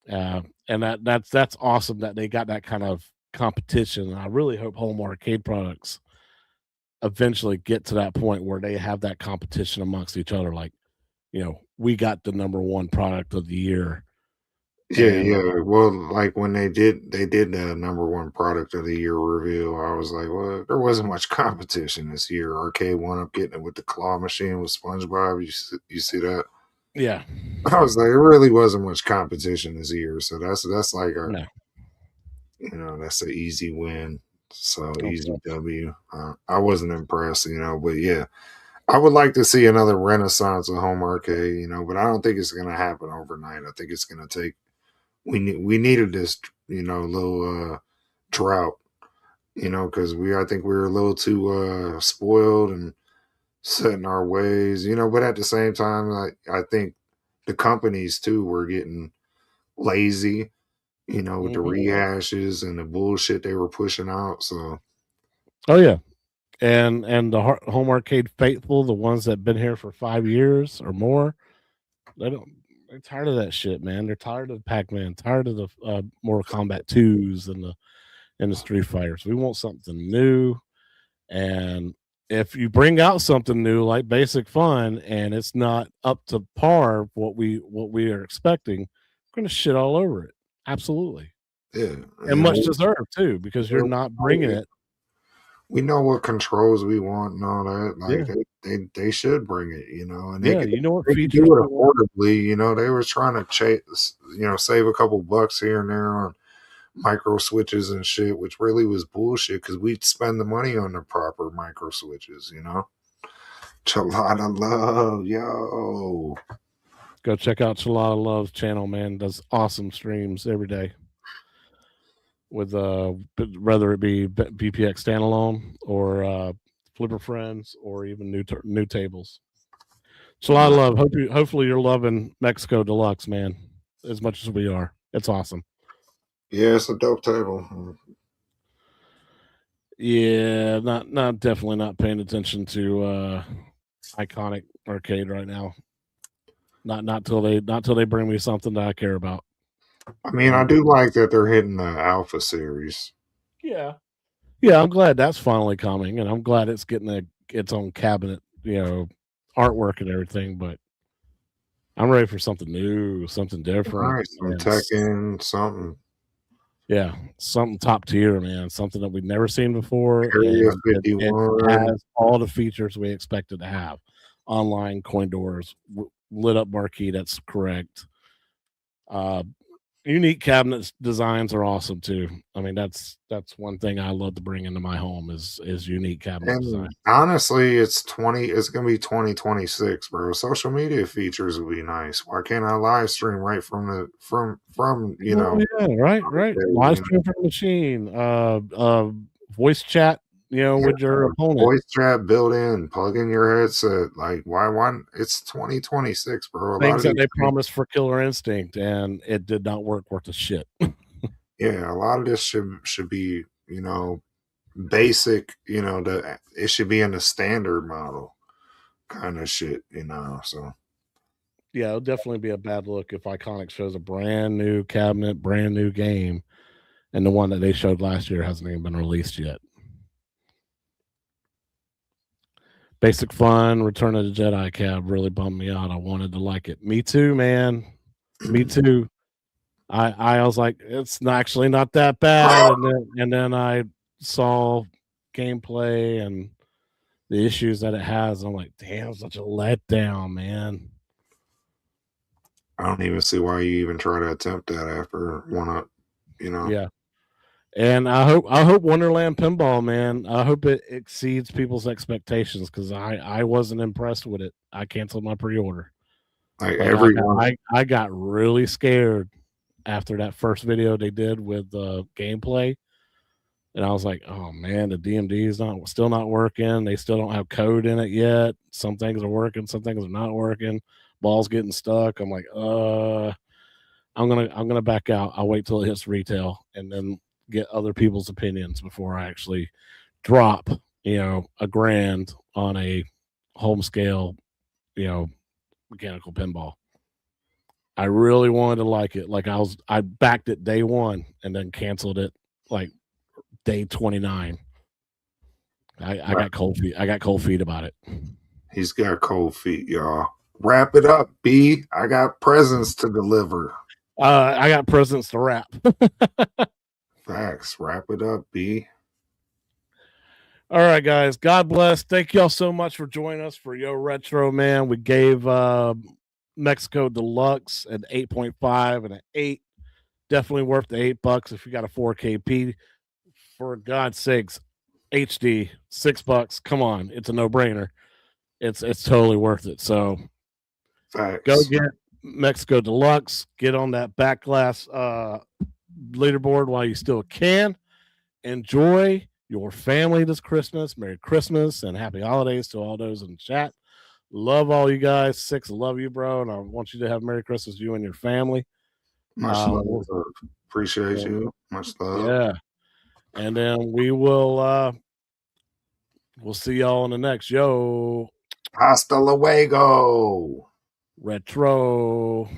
Speaker 2: And that's awesome that they got that kind of competition. I really hope home arcade products eventually get to that point where they have that competition amongst each other. Like we got the number one product of the year.
Speaker 3: Yeah,
Speaker 2: And
Speaker 3: yeah. Well, like when they did the number one product of the year reveal, I was like, well, there wasn't much competition this year. Arcade wound up getting it with the claw machine with SpongeBob. You see that?
Speaker 2: yeah,
Speaker 3: I was like, it really wasn't much competition this year. So that's like a
Speaker 2: no,
Speaker 3: that's an easy win. So easy
Speaker 2: okay.
Speaker 3: W. I wasn't impressed, but yeah, I would like to see another renaissance of home arcade, but I don't think it's gonna happen overnight. I think it's gonna take we needed this, little drought, because I think we were a little too spoiled and set in our ways, but at the same time, I think the companies too were getting lazy, with the
Speaker 2: Mhm.
Speaker 3: rehashes and the bullshit they were pushing out. So
Speaker 2: Oh yeah, and the home arcade faithful, the ones that been here for 5 years or more, they don't. They're tired of that shit, man. They're tired of Pac-Man, tired of the Mortal Kombat twos and the Street Fighters. We want something new. And if you bring out something new like Basic Fun and it's not up to par what we are expecting, we're gonna shit all over it. Absolutely.
Speaker 3: yeah,
Speaker 2: And much deserved too, because you're
Speaker 3: we
Speaker 2: not bringing it.
Speaker 3: we know what controls we want and all that. Like
Speaker 2: Yeah.
Speaker 3: they should bring it, and
Speaker 2: Yeah, you know what
Speaker 3: they could
Speaker 2: features
Speaker 3: do it
Speaker 2: we want?
Speaker 3: affordably. They were trying to chase, save a couple bucks here and there on micro switches and shit, which really was bullshit because we'd spend the money on the proper micro switches. Chalada love, yo.
Speaker 2: Go check out Chalada Love's channel, man. Does awesome streams every day with whether it be BPX standalone or Flipper Friends or even new tables. It's a lot of
Speaker 3: Nah,
Speaker 2: love. Hopefully you're loving Mexico Deluxe, man, as much as we are. It's awesome.
Speaker 3: yeah, it's a dope table.
Speaker 2: Yeah, not definitely not paying attention to iconic arcade right now. Not till they bring me something that I care about.
Speaker 3: I mean, I
Speaker 2: And
Speaker 3: do like that they're hitting the Alpha series.
Speaker 2: yeah, yeah, I'm glad that's finally coming, and I'm glad it's getting its own cabinet, artwork and everything. But I'm ready for something new, something different,
Speaker 3: Nice, some
Speaker 2: and
Speaker 3: Tekken, something.
Speaker 2: yeah, something top tier, man. Something that we've never seen before,
Speaker 3: Area
Speaker 2: and it
Speaker 3: 51.
Speaker 2: has all the features we expected to have: online coin doors, lit up marquee. That's correct. Uh, Unique cabinets designs are awesome too. I mean, that's one thing I love to bring into my home is unique cabinet design.
Speaker 3: And honestly, it's gonna be 2026, bro. Social media features would be nice. Why can't I live stream right from the from
Speaker 2: Oh yeah, right, right. Live stream from the machine, voice chat,
Speaker 3: yeah,
Speaker 2: with your opponent.
Speaker 3: voice chat built in, plug in your headset. Like why it's 2026, bro. A lot
Speaker 2: Things
Speaker 3: of
Speaker 2: that
Speaker 3: these
Speaker 2: they
Speaker 3: things,
Speaker 2: promised for Killer Instinct, and it did not work worth a shit.
Speaker 3: yeah, a lot of this should be, basic, it should be in the standard model kind of shit. So
Speaker 2: Yeah, it'll definitely be a bad look if Iconic shows a brand new cabinet, brand new game, and the one that they showed last year hasn't even been released yet. Basic Fun, Return of the Jedi cab really bummed me out. I wanted to like it. Me too, man. Me too. I was like, it's actually not that bad, and then I saw gameplay and the issues that it has. I'm like, damn, such a letdown, man.
Speaker 3: I don't even see why you even try to attempt that after one up, you know.
Speaker 2: Yeah. And I hope Wonderland Pinball, man. I hope it exceeds people's expectations because I wasn't impressed with it. I canceled my pre-order.
Speaker 3: Like
Speaker 2: Like I got
Speaker 3: everyone,
Speaker 2: I got really scared after that first video they did with gameplay, and I was like, "Oh man, the DMD is still not working. They still don't have code in it yet. Some things are working, some things are not working. Ball's getting stuck." I'm like, I'm gonna back out. I'll wait till it hits retail and then get other people's opinions before I actually drop, $1,000 on a home scale, you know, mechanical pinball. I really wanted to like it. Like I backed it day one and then canceled it like day 29. I
Speaker 3: like,
Speaker 2: got cold feet. I got cold feet about it.
Speaker 3: he's got cold feet, y'all. Wrap it up, B. I got presents to deliver.
Speaker 2: I got presents to wrap.
Speaker 3: Facts. Wrap it up, B.
Speaker 2: All right, guys. God bless. Thank y'all so much for joining us for Yo Retro, man. We gave Mexico Deluxe an 8.5 and an 8. Definitely worth the $8 if you got a 4KP. For God's sakes, HD, $6. Come on, it's a no-brainer. It's totally worth it. So
Speaker 3: Facts.
Speaker 2: go get Mexico Deluxe. Get on that back glass leaderboard while you still can. Enjoy your family this Christmas. Merry Christmas and happy holidays to all those in the chat. Love all you guys. Six, love you, bro. And I want you to have Merry Christmas, you and your family.
Speaker 3: Much love. Appreciate you. Much love.
Speaker 2: Yeah. And then we'll see y'all in the next Yo
Speaker 3: Hasta luego.
Speaker 2: Retro.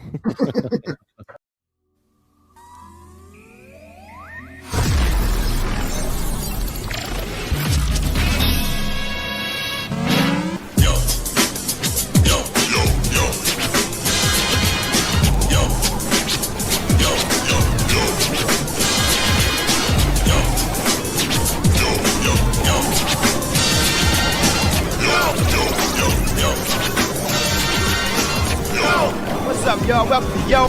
Speaker 1: What's up, y'all? Welcome to Yo.